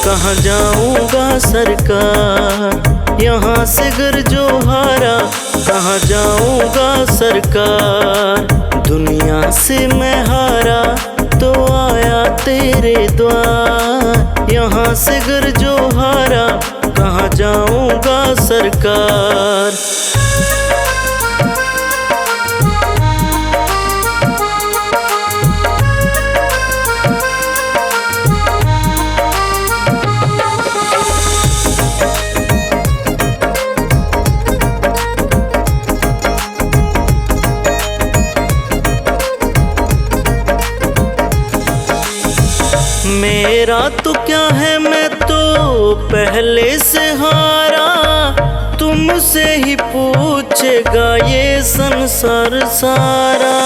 कहाँ जाऊंगा सरकार। यहाँ से गर जो हारा कहाँ जाऊंगा सरकार। दुनिया से मैं हारा तो आया तेरे द्वार। यहाँ से गर जो हारा कहाँ जाऊंगा सरकार। मेरा तो क्या है मैं तो पहले से हारा। तुमसे ही पूछेगा ये संसार सारा।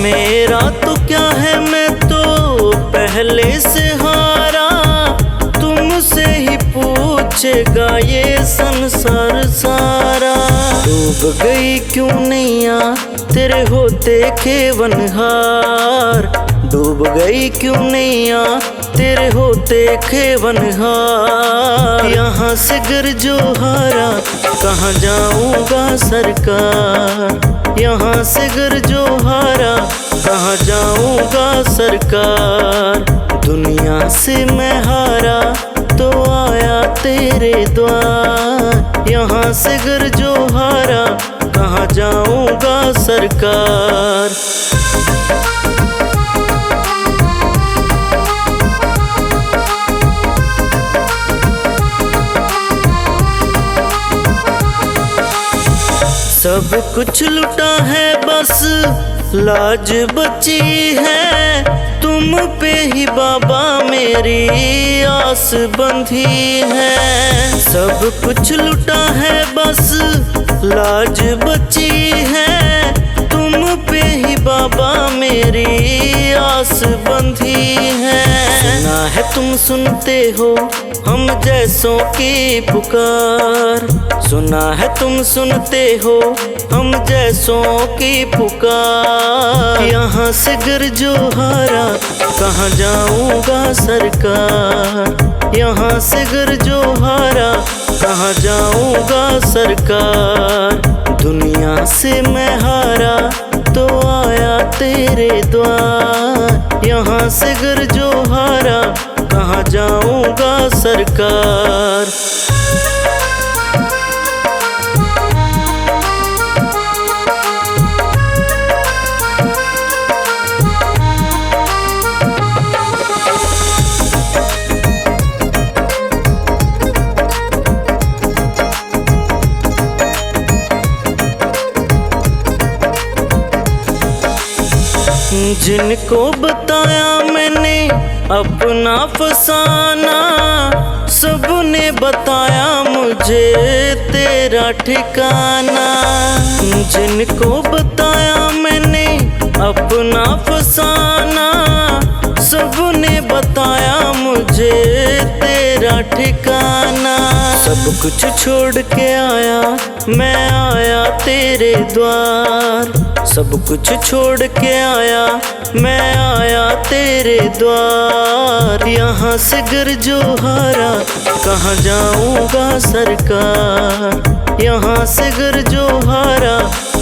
मेरा तो क्या है मैं तो पहले से हारा। तुमसे ही पूछेगा ये संसार सारा। डूब गई क्यों नैया तेरे होते खेवनहार। डूब गई क्यों नैया तेरे होते खेवनहार। यहाँ से गर जो हारा कहाँ जाऊंगा सरकार। यहाँ से गर जो हारा कहाँ जाऊंगा सरकार। दुनिया से मैं हारा तो आया तेरे द्वार। यहाँ से गर जो हारा कहाँ जाऊंगा सरकार। सब कुछ लुटा है बस लाज बची है। तुम पे ही बाबा मेरी आस बंधी है। सब कुछ लुटा है बस लाज बची है। तुम पे ही बाबा मेरी आस बंधी है। सुना है तुम सुनते हो हम जैसों की पुकार। सुना है तुम सुनते हो हम जैसों की पुकार। यहाँ से गर जो हारा कहाँ जाऊंगा सरकार। यहाँ से गर जो हारा कहाँ जाऊंगा सरकार। दुनिया से मैं हारा तो आया तेरे द्वार। यहाँ से गर जो हारा कहाँ जाऊंगा सरकार। जिनको बताया मैंने अपना फसाना, सबने बताया मुझे तेरा ठिकाना। जिनको बताया मैंने अपना फसाना, सबने बताया मुझे तेरा ठिकाना। सब कुछ छोड़ के आया, मैं आया तेरे द्वार। सब कुछ छोड़ के आया, मैं आया तेरे द्वार। यहाँ से गर जो हारा, कहाँ जाऊँगा सरकार। यहाँ से गर जो हारा,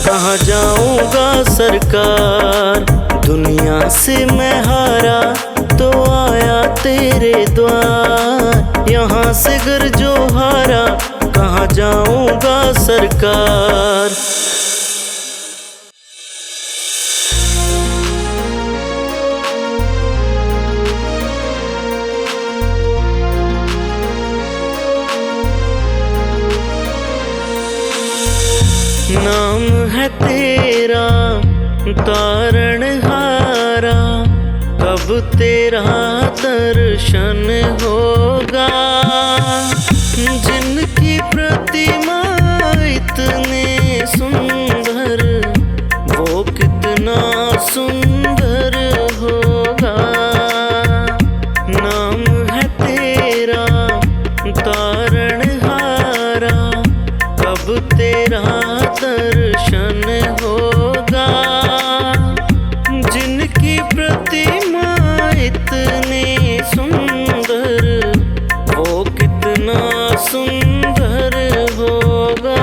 कहाँ जाऊँगा सरकार। दुनिया से मैं हारा तो आया तेरे द्वार। यहाँ से गर जो हारा, कहाँ जाऊँगा सरकार। नाम है तेरा तारणहारा, कब तेरा दर्शन होगा। जिनकी प्रतिमा इतने सुंदर, वो कितना सुंदर होगा। नाम है तेरा तारणहारा, कब तेरा दर्शन होगा। जिनकी प्रतिमा इतने सुंदर, वो कितना सुंदर होगा।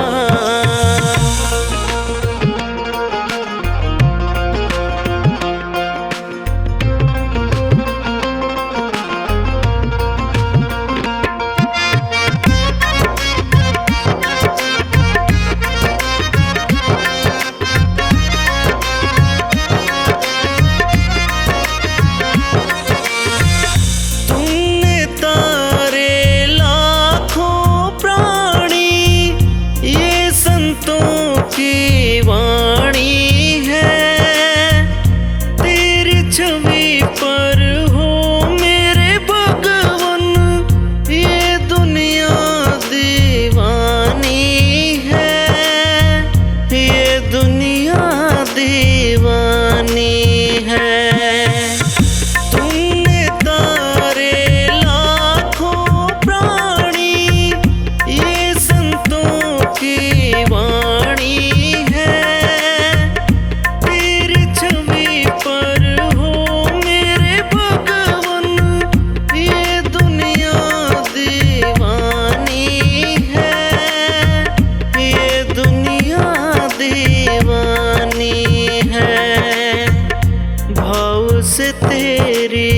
तेरी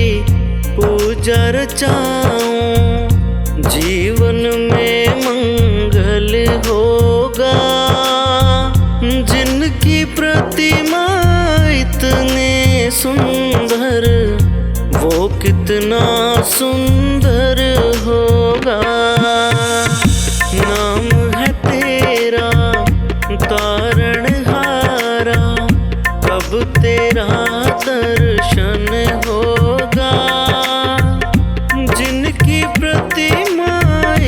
पूजा रचाऊं, जीवन में मंगल होगा। जिनकी प्रतिमा इतने सुंदर, वो कितना सुंदर होगा। नाम है तेरा तारणहारा, कब तेरा दर्शन होगा। जिनकी प्रतिमा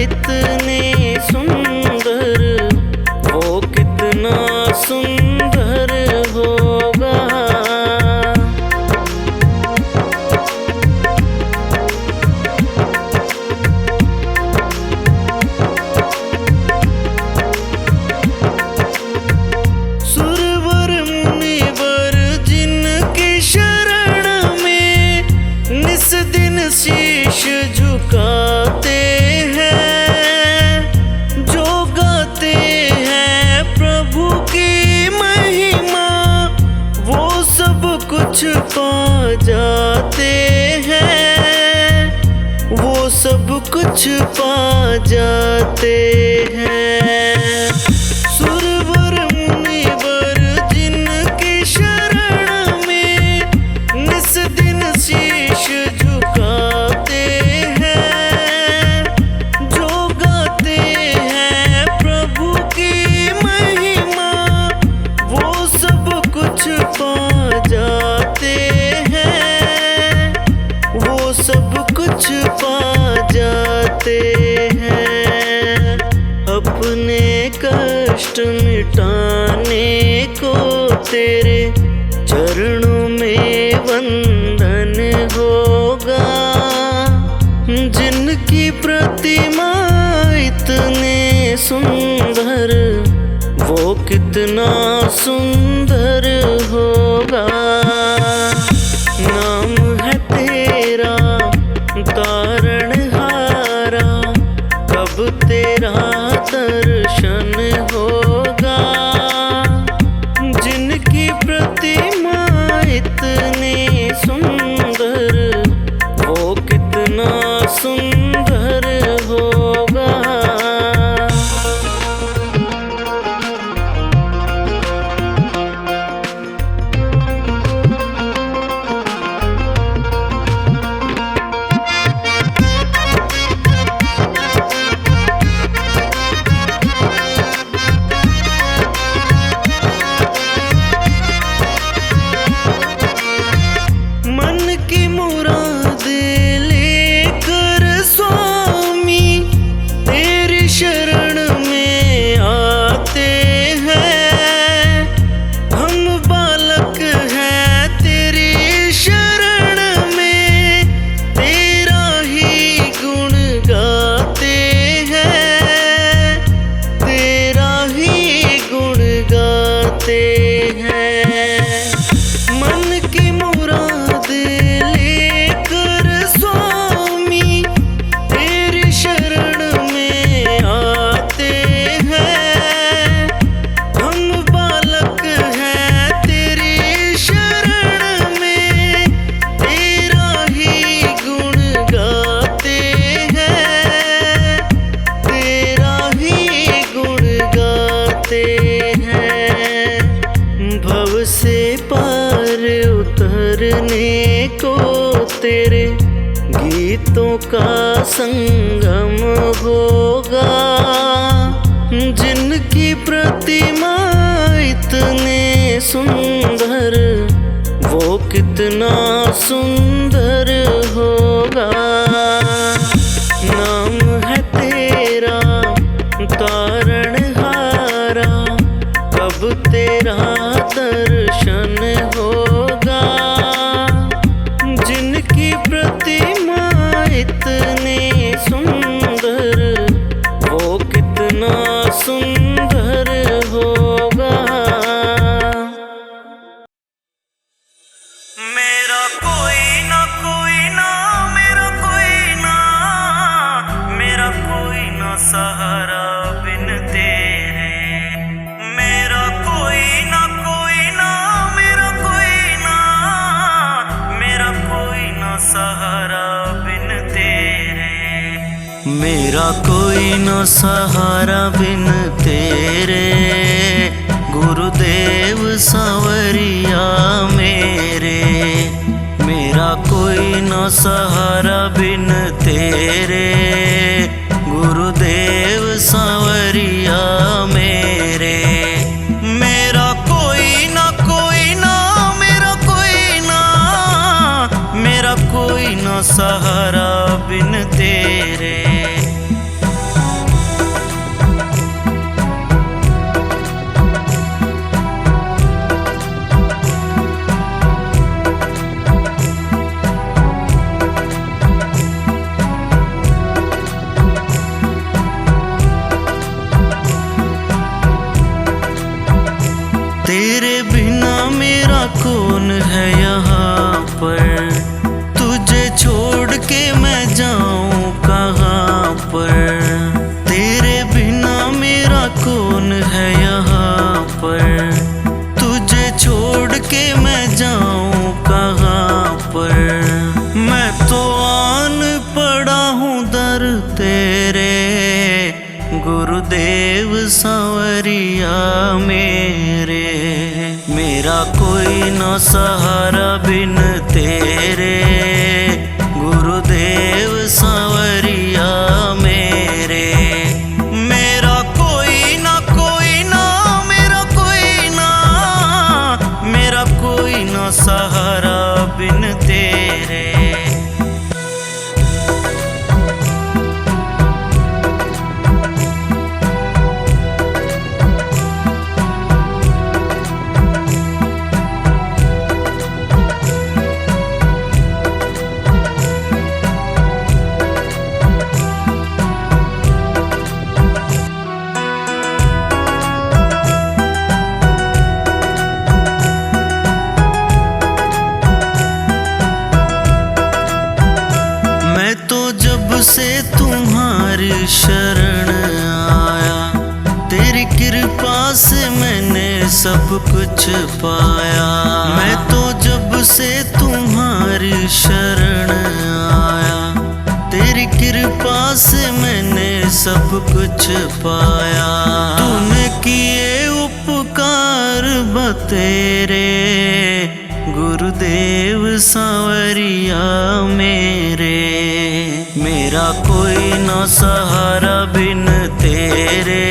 इतने सुंदर, वो कितना सुंदर होगा। सुरवर मुनिवर जिनकी शरण में निस दिन शीश झुकाते हैं, जो गाते हैं प्रभु की महिमा, वो सब कुछ पा जाते हैं। वो सब कुछ पा जाते हैं। सुरवर मुनिवर जिनकी शरण में निस दिन शीश झुकाते हैं, जो गाते हैं प्रभु की महिमा, वो सब कुछ पा जाते हैं। वो सब कुछ पा जाते हैं। अपने कष्ट मिटाने को तेरे चरणों में वंदन होगा। जिनकी प्रतिमा इतनी सुंदर, वो कितना सुंदर होगा। नाम है तेरा तारणहारा, कब तेरा दर्शन होगा। जिनकी प्रतिमा इतनी सुंदर, वो कितना सुंदर होगा। तेरे गीतों का संगम होगा। जिनकी प्रतिमा इतने सुंदर, वो कितना सुंदर होगा। नाम है तेरा तारणहारा, कब तेरा दर्शन होगा। जिनकी प्रतिमा इतनी सुंदर, वो कितना सुंदर होगा। मेरा कोई ना कोई ना, मेरा कोई ना, मेरा कोई ना सहारा बिन तेरे। मेरा कोई ना कोई ना, मेरा कोई ना, मेरा कोई ना सहारा बिन तेरे। मेरा कोई ना सहारा बिन तेरे, गुरुदेव सांवरिया मेरे। मेरा कोई ना सहारा बिन तेरे, गुरुदेव सांवरिया मेरे। मेरा कोई ना कोई ना, मेरा कोई ना, मेरा कोई ना सहारा बिन तेरे। तेरे बिना मेरा कौन है यहाँ पर, तुझे छोड़ के मैं जाऊँ कहाँ पर। तेरे बिना मेरा कौन है यहाँ पर, तुझे छोड़ के मैं जाऊँ कहाँ पर। मैं तो आन पड़ा हूँ दर तेरे, गुरुदेव सांवरिया मेरे। मेरा कोई ना सहारा बिन तेरे, गुरुदेव सांवरिया मेरे। मेरा कोई ना कोई ना, मेरा कोई ना, मेरा कोई ना सहारा बिन तेरे। सब कुछ पाया। मैं तो जब से तुम्हारी शरण आया, तेरी कृपा से मैंने सब कुछ पाया। तूने किए उपकार बतेरे, गुरुदेव सांवरिया मेरे। मेरा कोई न सहारा बिन तेरे,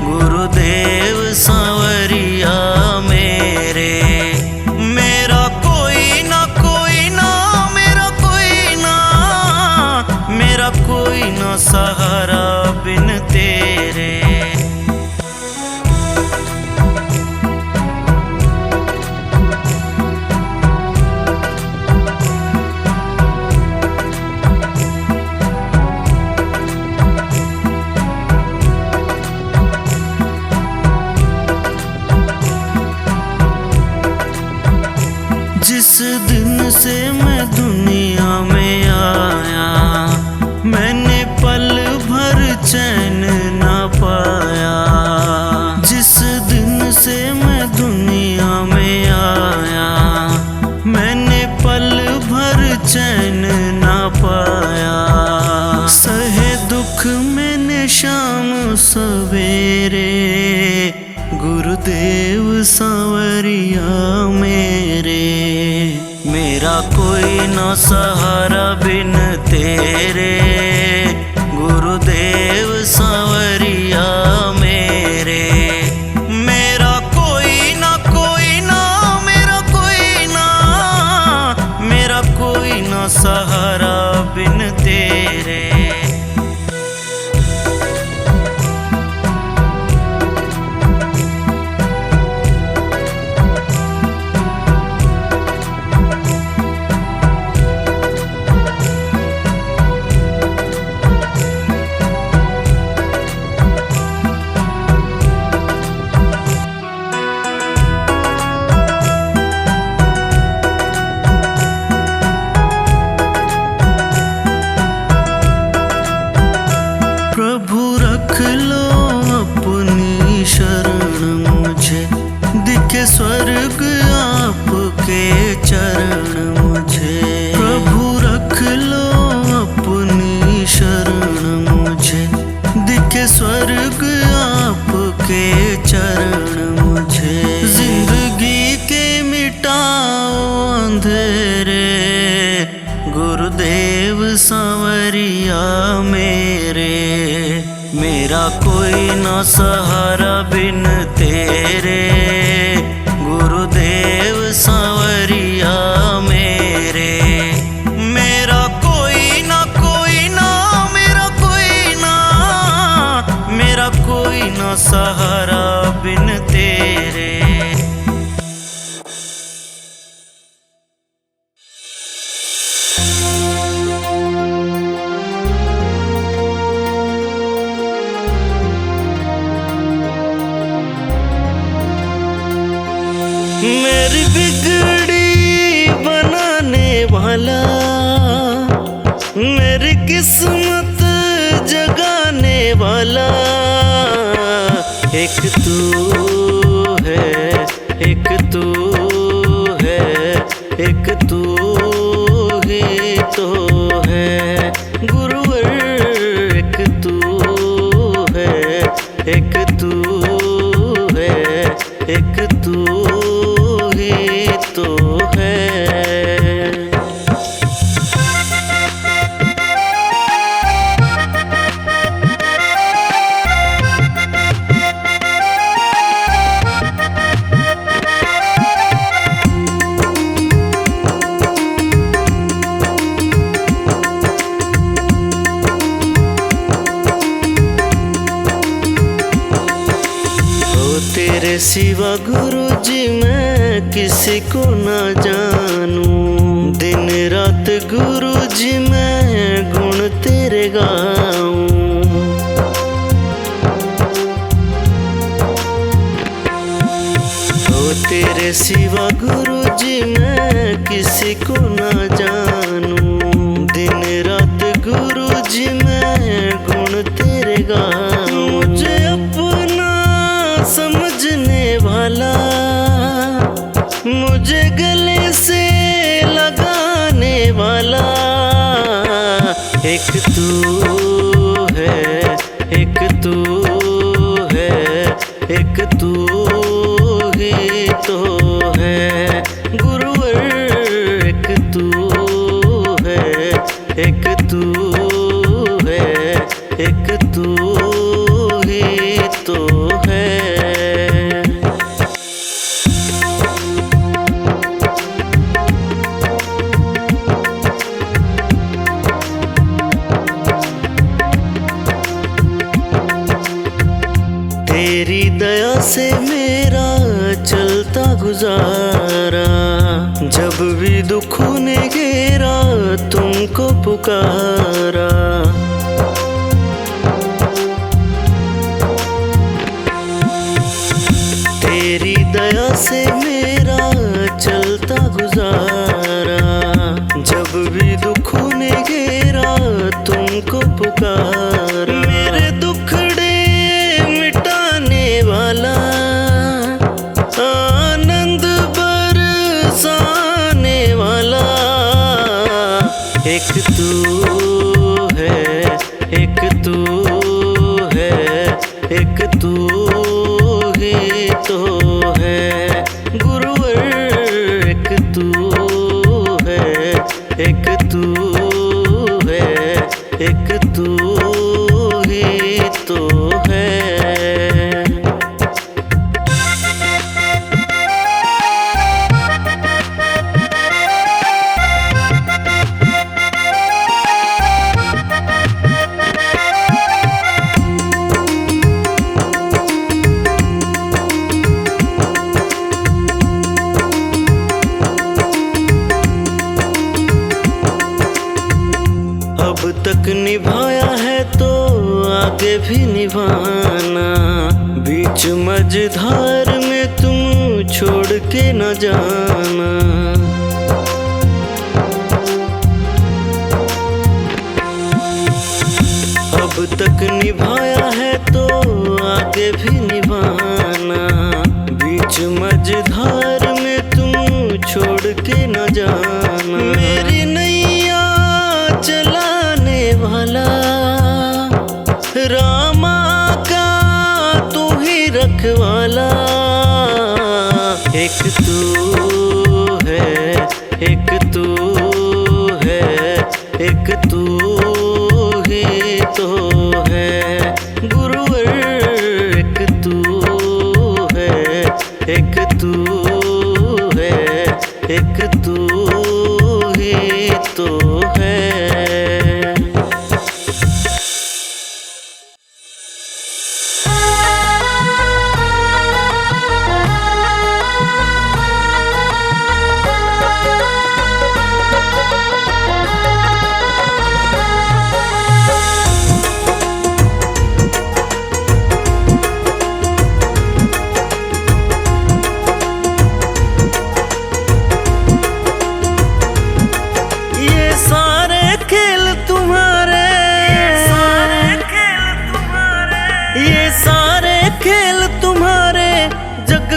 गुरुदेव सांवरिया मेरे। मेरा कोई ना मेरा कोई ना, मेरा कोई ना सहारा बिन तेरे। जिस दिन से मैं दुनिया में आया, मैंने पल भर चैन न पाया। जिस दिन से मैं दुनिया में आया, मैंने पल भर चैन न पाया। सहे दुख मैंने शाम सवेरे, गुरुदेव सांवरिया मेरे। मेरा कोई न सहारा बिन तेरे, गुरुदेव सांवरिया मेरे। मेरा कोई ना मेरा कोई ना, मेरा कोई न सहारा बिन तेरे। प्रभु रख लो अपनी शरण मुझे, दिखे स्वर्ग आपके चरण मुझे। प्रभु रख लो अपनी शरण मुझे, दिखे स्वर्ग आपके चरण मुझे। जिंदगी के मिटाओ अंधेरे, गुरुदेव सांवरिया मेरे। मेरा कोई न सहारा बिन तेरे, गुरुदेव सांवरिया मेरे। मेरा कोई ना मेरा कोई ना, मेरा कोई न सहारा बिन तेरे। मेरी बिगड़ी बनाने वाला, मेरी किस्मत जगाने वाला, एक तू है, एक तू है, एक तू ही तो है गुरुवर। एक तू है, एक तू है, एक तू ही तो है। तेरे सिवा गुरु जी मैं किसी को ना जानूं। दिन रात गुरु जी मैं गुण तेरे गाऊं। ओ तेरे सिवा गुरु जी मैं किसी को ना जानूं। दिन रात गुरु जी मैं गुण तेरे गाऊं। मुझे अपना समझने तो है। तेरी दया से मेरा चलता गुजारा, जब भी दुखों ने घेरा तुमको पुकारा। तेरी दया से मेरा चलता गुजारा, जब भी दुखों ने घेरा तुमको पुकारा। मेरे दुखड़े मिटाने वाला, आनंद बरसाने वाला, एक तू है, एक तू है, एक तू ही तो है गुरुवर। एक तू है, एक तू है, एक तू ही तो है। अब तक निभाया है तो आगे भी निभाना, बीच मझधार में तुम छोड़ के न जाना। अब तक निभाया है तो आगे भी निभाना, बीच मझधार में तुम छोड़ के न जाना। मेरी नैया चलाने वाला, रामा का तू ही रखवाला। एक तू है, एक तू है, एक तू ही तो है गुरुवर। एक तू है, एक तू है, एक तू ही तो है।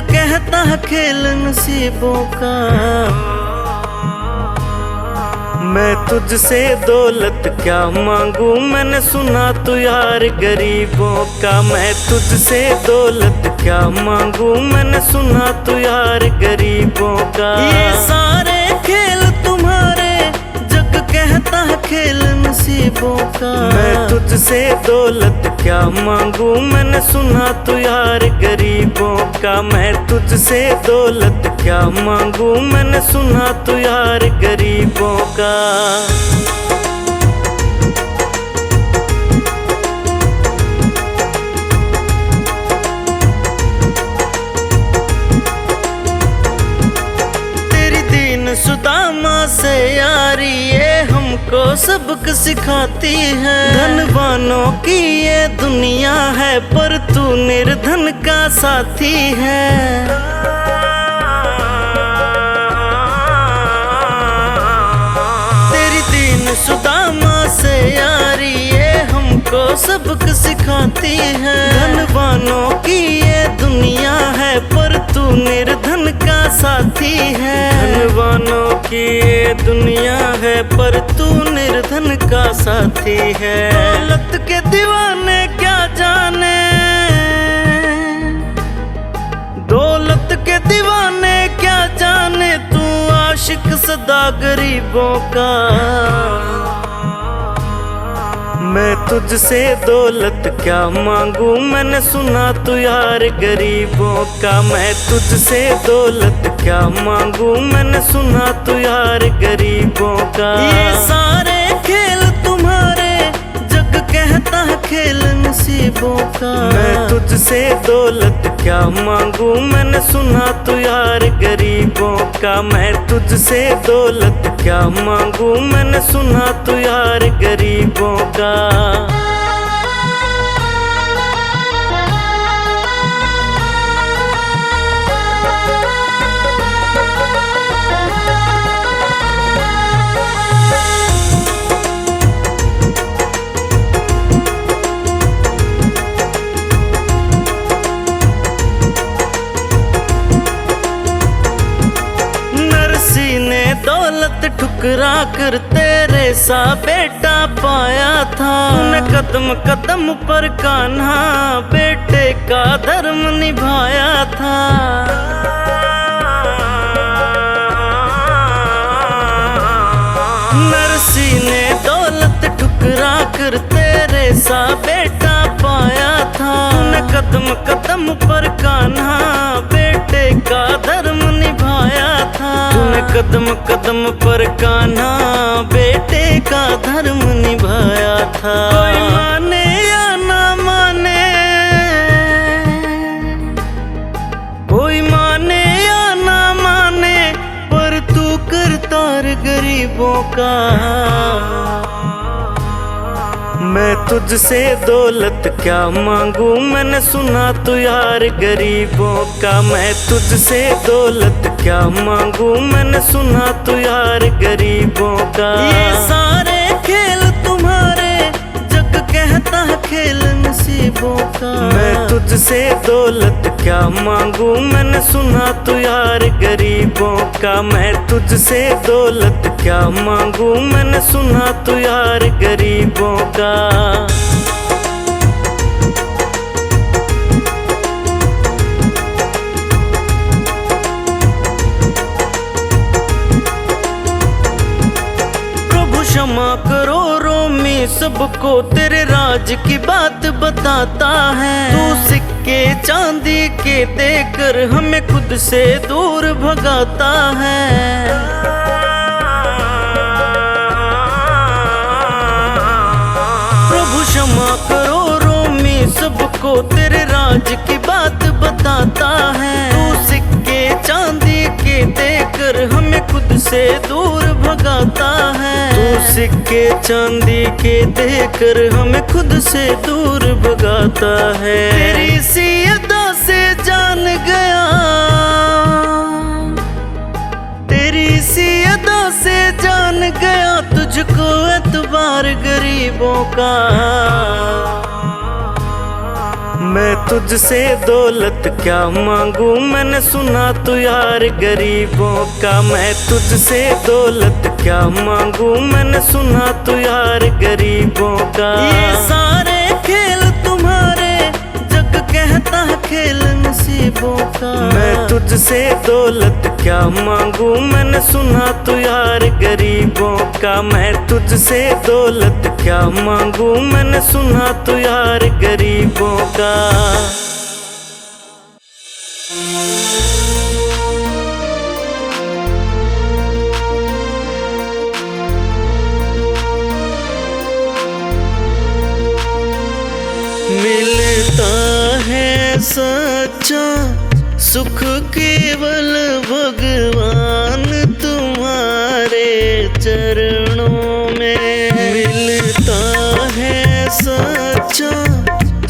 कहता है खेल नसीबों का, मैं तुझसे दौलत क्या मांगू, मैंने सुना तू यार गरीबों का। मैं तुझसे दौलत क्या मांगू, मैंने सुना तू यार गरीबों का। ये सारे खेल तुम्हारे, जग कहता है खेल नसीबों का। मैं तुझसे दौलत क्या मांगू, मैंने सुना तू यार गरीबों का। मैं तुझसे दौलत क्या मांगू, मैंने सुना तू यार गरीबों का। तेरी दीन सुदामा से यारी ये हमको सबक सिखाती है। धनवानों की ये दुनिया है पर तू निर्धन का साथी है। तेरी दीन सुदामा से यारी ये हमको सबक सिखाती है। धनवानों की ये दुनिया है पर तू निर्धन का साथी है। धनवानों की ये दुनिया है पर तू निर्धन का साथी है। दौलत के दीवाने क्या जाने, दौलत के दीवाने क्या जाने, तू आशिक सदा गरीबों का। मैं तुझसे दौलत क्या मांगू, मैंने सुना तू यार गरीबों का। मैं तुझसे दौलत क्या मांगू, मैंने सुना तू यार गरीबों का। ये सारे खेल तुम्हारे, जग कहता है खेल नसीबों का। मैं तुझसे दौलत क्या मांगू, मैंने सुना तू यार गरीबों का। मैं तुझसे दौलत क्या मांगू, मैंने सुना तू यार गरीबों का। दौलत ठुकरा कर तेरे सा बेटा पाया था। तूने कदम कदम पर कान्हा बेटे का धर्म निभाया था। नरसी ने दौलत ठुकरा कर तेरे सा बेटा पाया था। तूने कदम कदम पर कान्हा बेटे का धर्म निभाया था। तूने कदम कदम पर कान्हा बेटे का धर्म निभाया था। कोई माने या ना माने, कोई माने या ना माने, पर तू करतार गरीबों का। मैं तुझसे दौलत क्या मांगू, मैंने सुना तू यार गरीबों का। मैं तुझसे दौलत क्या मांगू, मैंने सुना तू यार गरीबों का। ये सारे खेल तुम्हारे, जग कहता है खेल नसीबों का। मैं तुझसे दौलत क्या मांगू, मैंने सुना तू यार गरीबों का। मैं तुझसे दौलत क्या मांगू, मैंने सुना तू यार गरीबों का। प्रभु क्षमा करो रोमी सबको, तेरे राज की बात बताता है। तू सिक्के चांदी के देकर हमें खुद से दूर भगाता है। प्रभु क्षमा करो रोमी सबको, तेरे राज की बात बताता है। तू सिक्के चांदी के देकर हमें खुद से दूर भगाता है। तू सिक्के चांदी के देकर हमें खुद से दूर भगाता है। तेरी सी अदा से जान गया, तेरी सी अदा से जान गया, तुझको एतबार गरीबों का। मैं तुझसे दौलत क्या मांगू, मैंने सुना तू यार गरीबों का। मैं तुझसे दौलत क्या मांगू, मैंने सुना तू यार गरीबों का। ये सारे खेल तुम्हारे, जग कहता है खेल नसीबों का। मैं तुझसे दौलत क्या मांगू, मैंने सुना तू यार गरीबों का। मैं तुझसे दौलत क्या मांगू, मैंने सुना तू यार गरीबों का। मिलता है सच्चा सुख केवल भगवान तुम्हारे चरणों में। मिलता है सच्चा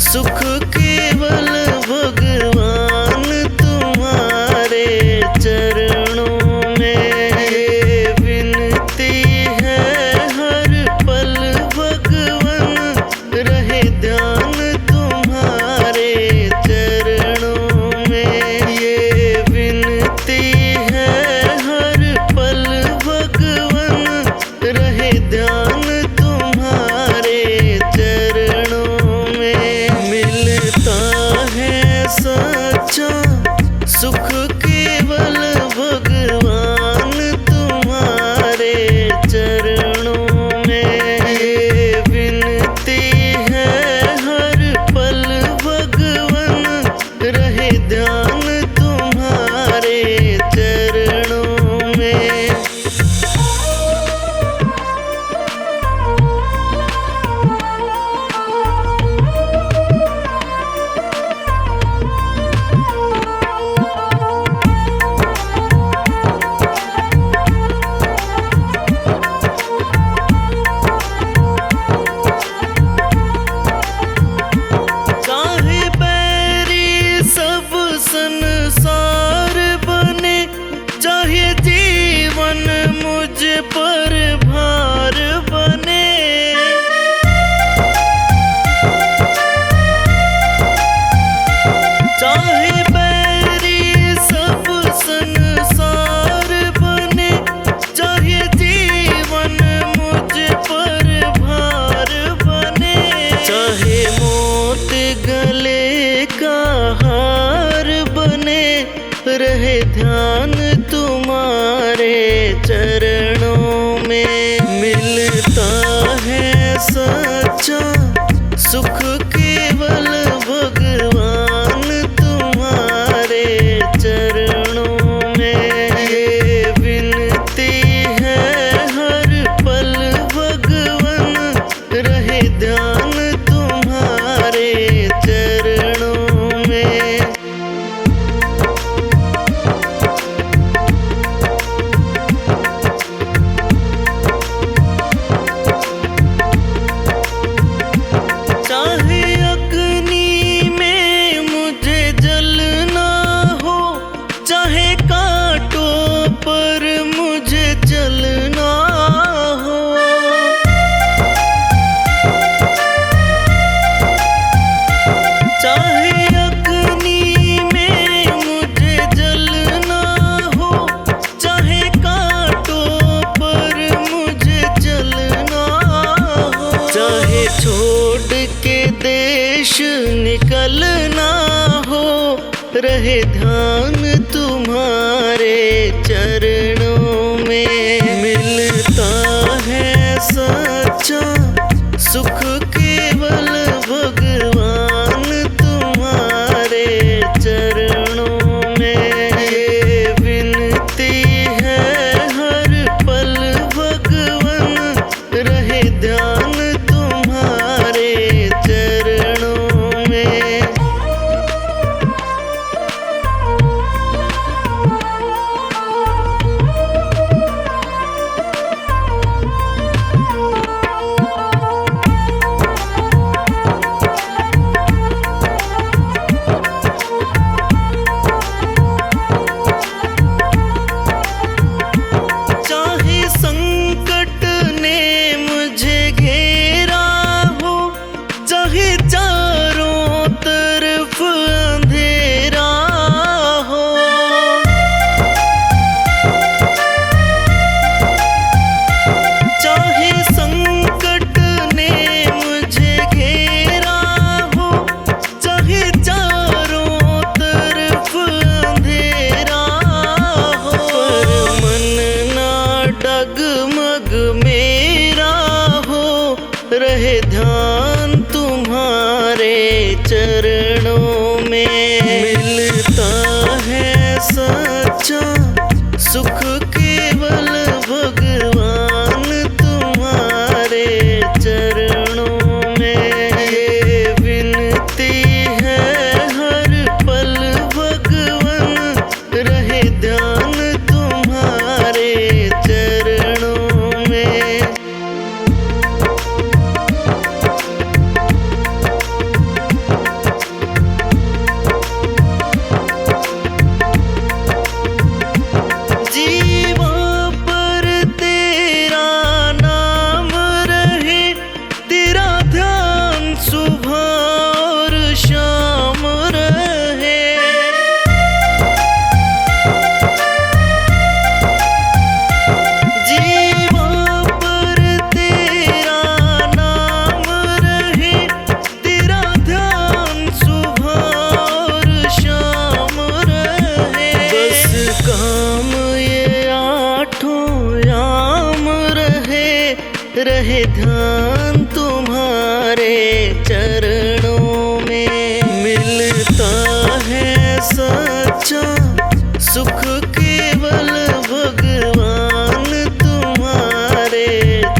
सुख केवल भगवान तुम्हारे चरणों में। ये विनती है हर पल भगवन रहे ध्यान तुम्हारे चरणों में। ये विनती है हर पल भगवन रहे ध्यान तुम्हारे चरणों में। मिलता है कल ना हो, रहे ध्यान तुम्हारे चरणों में। मिलता है सच्चा सुख केवल भगवान तुम्हारे चरणों में। ये विनती है हर पल भगवन, रहे ध्यान तुम्हारे चरणों में। चाहे संकट ने मुझे घेरा हो, चाहे चारों तरफ अंधेरा हो। चाहे संकट ने मुझे घेरा हो, चाहे चारों तरफ अंधेरा हो, पर मन ना डगमग मेरा हो, रहे ध्यान तुम्हारे चरणों में। मिलता है सच्चा सुख केवल भगवान तुम्हारे चरणों में। ये विनती है हर पल भगवन, रहे ध्यान तुम्हारे चरणों में। जीवा पर तेरा नाम रहे, तेरा ध्यान सुबह और शाम रहे। जीवा पर तेरा नाम रहे, तेरा ध्यान सुबह और शाम रहे। बस काम ये आठों याम रहे, रहे ध्यान तुम्हारे चरणों में। मिलता है सच्चा सुख केवल भगवान तुम्हारे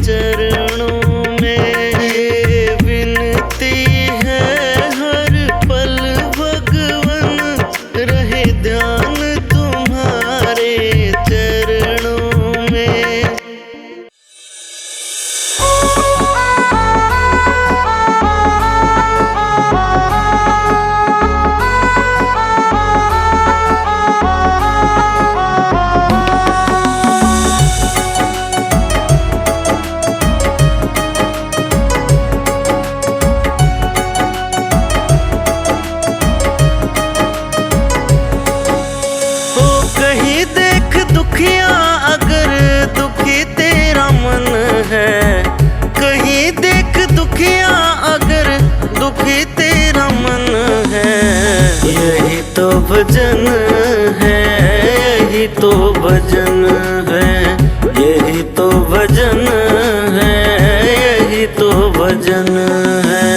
चरणों में। ये विनती है हर पल भगवन, रहे ध्यान तुम्हारे चरणों में। हो कहीं देख दुखिया अगर दुखी तेरा मन है, कहीं देख दुखिया अगर दुखी तेरा मन है। यही तो भजन है, यही तो भजन है, यही तो भजन है, यही तो भजन है।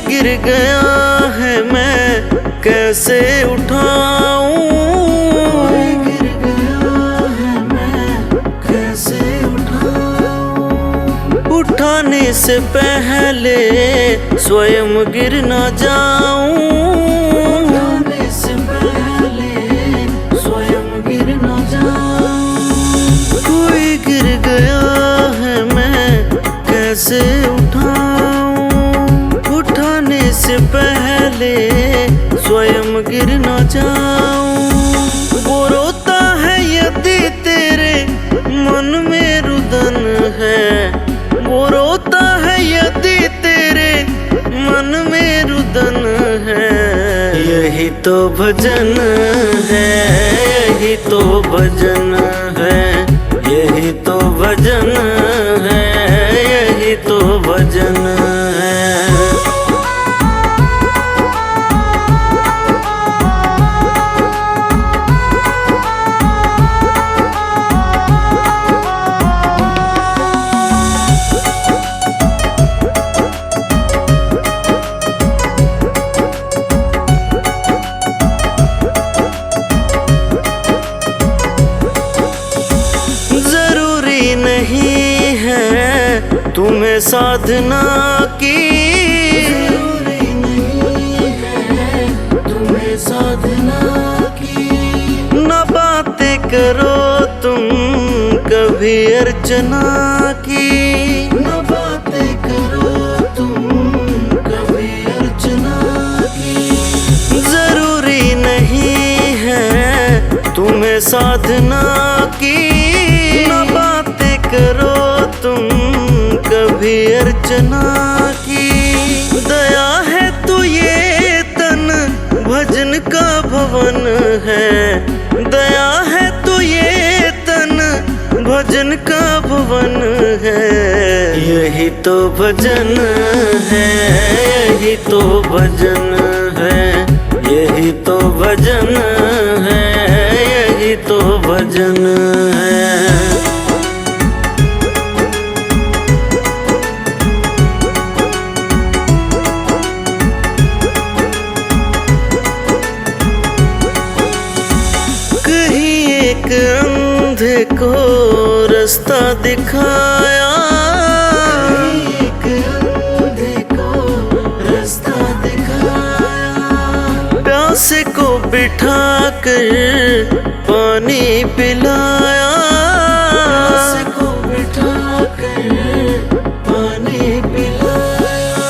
गिर गया है मैं कैसे उठाऊं, गिर गया है मैं कैसे उठाऊं। उठाने से पहले स्वयं गिर ना जाऊं, उठाने से पहले स्वयं गिर ना जाऊं। कोई गिर गया है मैं कैसे उठाऊं, उठाने से पहले स्वयं गिर न जाऊं। वो रोता है यदि तेरे मन में रुदन है, वो रोता है यदि तेरे मन में रुदन है। यही तो भजन है, यही तो भजन है, यही तो भजन है, यही तो भजन है। नहीं है तुम्हें साधना की, जरूरी नहीं है तुम्हें साधना की। न बातें करो तुम कभी अर्चना की, न बातें करो तुम कभी अर्चना की। जरूरी नहीं है तुम्हें साधना की, करो तुम कभी अर्चना की। दया है तो ये तन भजन का भवन है, दया है तो ये तन भजन का भवन है। यही तो भजन है, यही तो भजन है, यही तो भजन है, यही तो भजन है। अंधे को रास्ता दिखाया, एक अंधे को रास्ता दिखाया। प्यासे को बिठा कर पानी पिलाया, प्यासे को बिठा कर पानी पिलाया।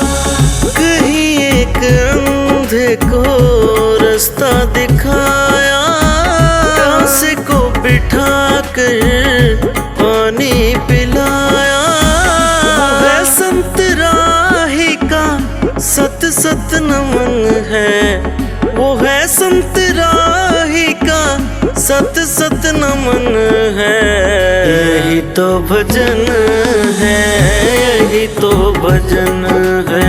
कहीं एक अंधे को रास्ता दिखाया, प्यासे को बिठा कर पानी पिलाया। है संत राही का सत सत नमन है, वो है संत राही का सत सत नमन है। यही तो भजन है, यही तो भजन है,